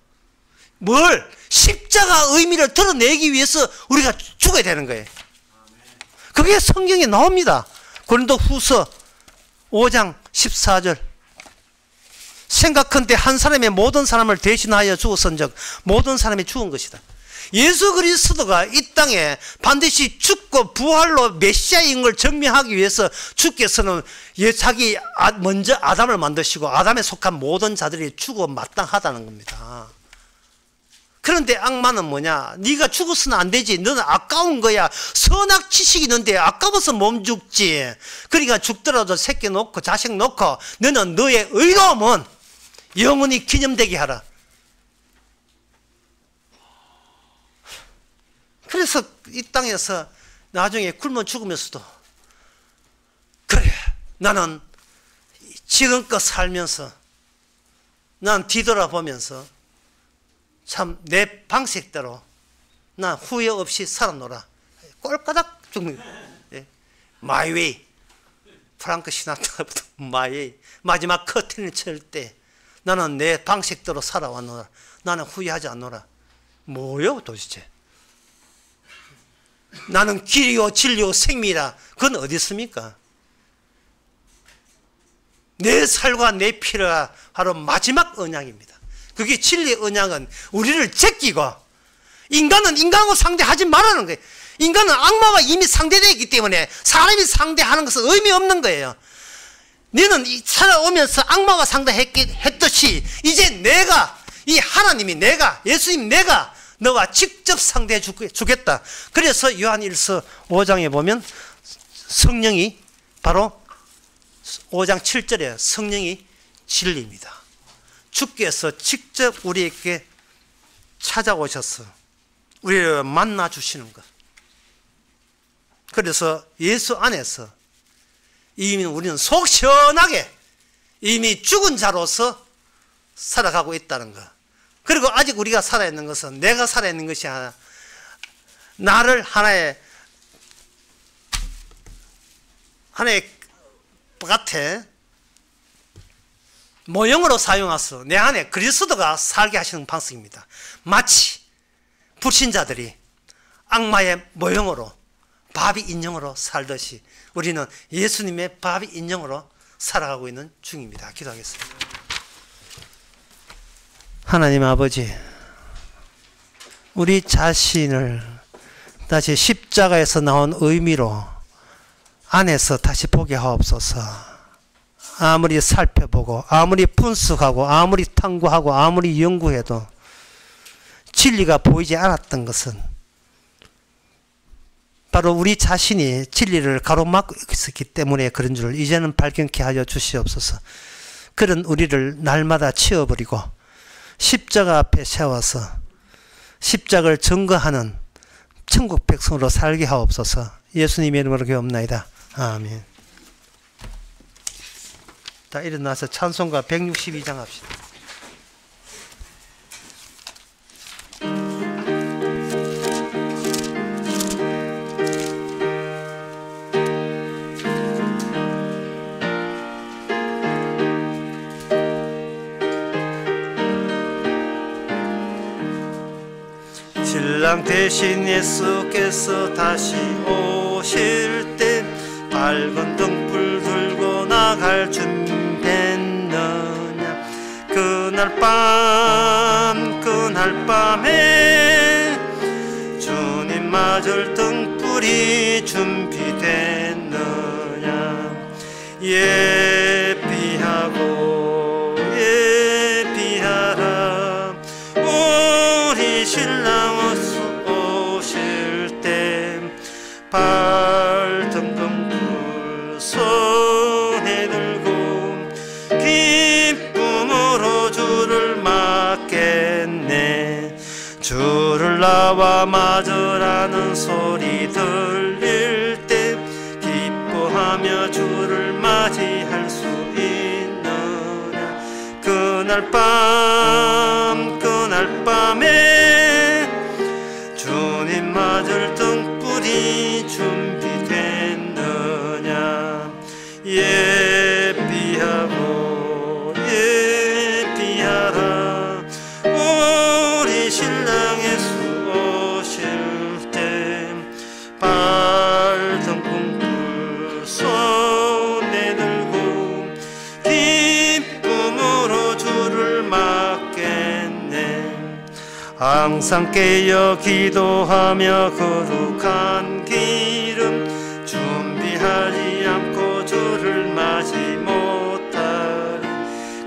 십자가 의미를 드러내기 위해서 우리가 죽어야 되는 거예요. 그게 성경에 나옵니다. 고린도후서 5장 14절. 생각컨대 한 사람의 모든 사람을 대신하여 죽었은즉 모든 사람이 죽은 것이다. 예수 그리스도가 이 땅에 반드시 죽고 부활로 메시아인 걸 증명하기 위해서 주께서는 자기 먼저 아담을 만드시고 아담에 속한 모든 자들이 죽어 마땅하다는 겁니다. 그런데 악마는 뭐냐? 네가 죽었으면 안 되지. 너는 아까운 거야. 선악 지식이 있는데 아까워서 못 죽지. 그러니까 죽더라도 새끼 놓고 자식 놓고 너는 너의 의로움은 영원히 기념되게 하라. 그래서 이 땅에서 나중에 굶어 죽으면서도 그래, 나는 지금껏 살면서 난 뒤돌아보면서 참 내 방식대로 난 후회 없이 살아노라. 꼴까닥 죽는 거예요. My way. 프랑크 시나트라부터 My way. 마지막 커튼을 칠 때 나는 내 방식대로 살아왔노라. 나는 후회하지 않노라. 뭐요 도대체? 나는 길이요 진리요 생미라. 그건 어디 있습니까? 내 살과 내 피가 바로 마지막 언약입니다. 그게 진리의 언약은 우리를 제끼고, 인간은 인간하고 상대하지 말라는 거예요. 인간은 악마와 이미 상대되어 있기 때문에 사람이 상대하는 것은 의미 없는 거예요. 너는 살아오면서 악마와 상대했듯이 이제 내가, 이 하나님이 예수님 내가 너와 직접 상대해 주겠다. 그래서 요한일서 5장에 보면 성령이 바로 5장 7절에 성령이 진리입니다. 주께서 직접 우리에게 찾아오셔서 우리를 만나 주시는 것. 그래서 예수 안에서 이미 우리는 속 시원하게 이미 죽은 자로서 살아가고 있다는 것. 그리고 아직 우리가 살아있는 것은 내가 살아있는 것이 아니라 나를 하나의 같아 모형으로 사용해서 내 안에 그리스도가 살게 하시는 방식입니다. 마치 불신자들이 악마의 모형으로 바비 인형으로 살듯이 우리는 예수님의 바비 인형으로 살아가고 있는 중입니다. 기도하겠습니다. 하나님 아버지, 우리 자신을 다시 십자가에서 나온 의미로 안에서 다시 보게 하옵소서. 아무리 살펴보고 아무리 분석하고 아무리 탐구하고 아무리 연구해도 진리가 보이지 않았던 것은 바로 우리 자신이 진리를 가로막고 있었기 때문에 그런 줄 이제는 발견케 하여 주시옵소서. 그런 우리를 날마다 치워버리고 십자가 앞에 세워서 십자가를 증거하는 천국 백성으로 살게 하옵소서. 예수님의 이름으로 기도합나이다. 아멘. 다 일어나서 찬송가 162장 합시다. 신랑 대신 예수께서 다시 오실 때 밝은 등불 들고 나갈 준비했느냐. 그날 밤에 주님 맞을 등불이 준비됐느냐. 예비하라 우리 신랑 오실 때 밝은 등불 손에 들고 기쁨으로 주를 맞겠네. 주를 나와 맞으라는 소리 들릴 때 기뻐하며 주를 맞이할 수 있느냐. 그날 밤에 주님 맞을 등불이 준비됐느냐. 예비하라 우리 신랑 예수 오실 때 밝은 등불 손에 들고 기쁨으로 주를 맞겠네. 항상 깨어 기도하며 거룩한 길은 준비하지 않고 주를 맞이 못하리.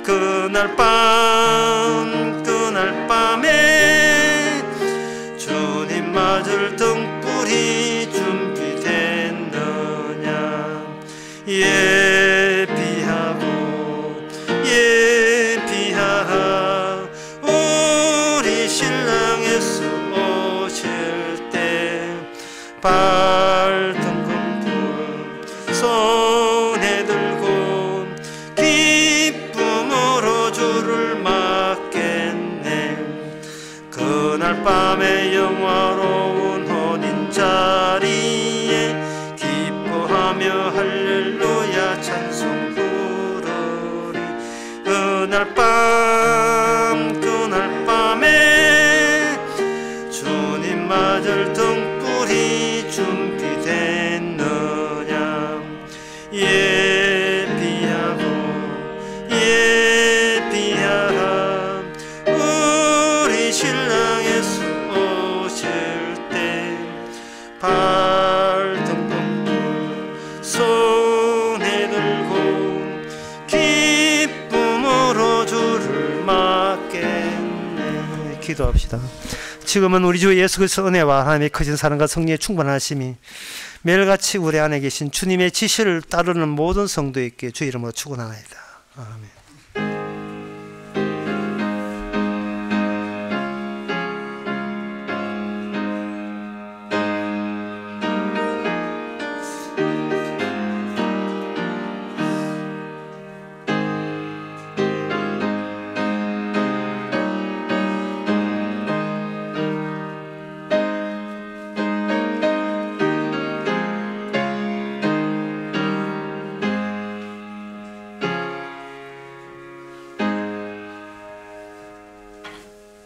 그날 밤에 주님 맞을 등불이 준비됐느냐. 예비하라 우리 신랑 예수 오실 때 밝은 등불 손에 들고 기쁨으로 주를 맞겠네. 그날 밤에 영화로운 혼인 자리에 기뻐하며 할렐루야 찬송 부르리. 그날 밤에 주님 맞을 등불이 준비됐느냐. 예비하라 우리 신랑 예수 오실 때 밝은 등불 손에 들고 기쁨으로 주를 맞겠네. 기도합시다. 지금은 우리 주 예수 그리스도 은혜와 하나님의 크신 사랑과 성령의 충만하심이 매일같이 우리 안에 계신 주님의 지시를 따르는 모든 성도에게 주 이름으로 축원하나이다. 아멘.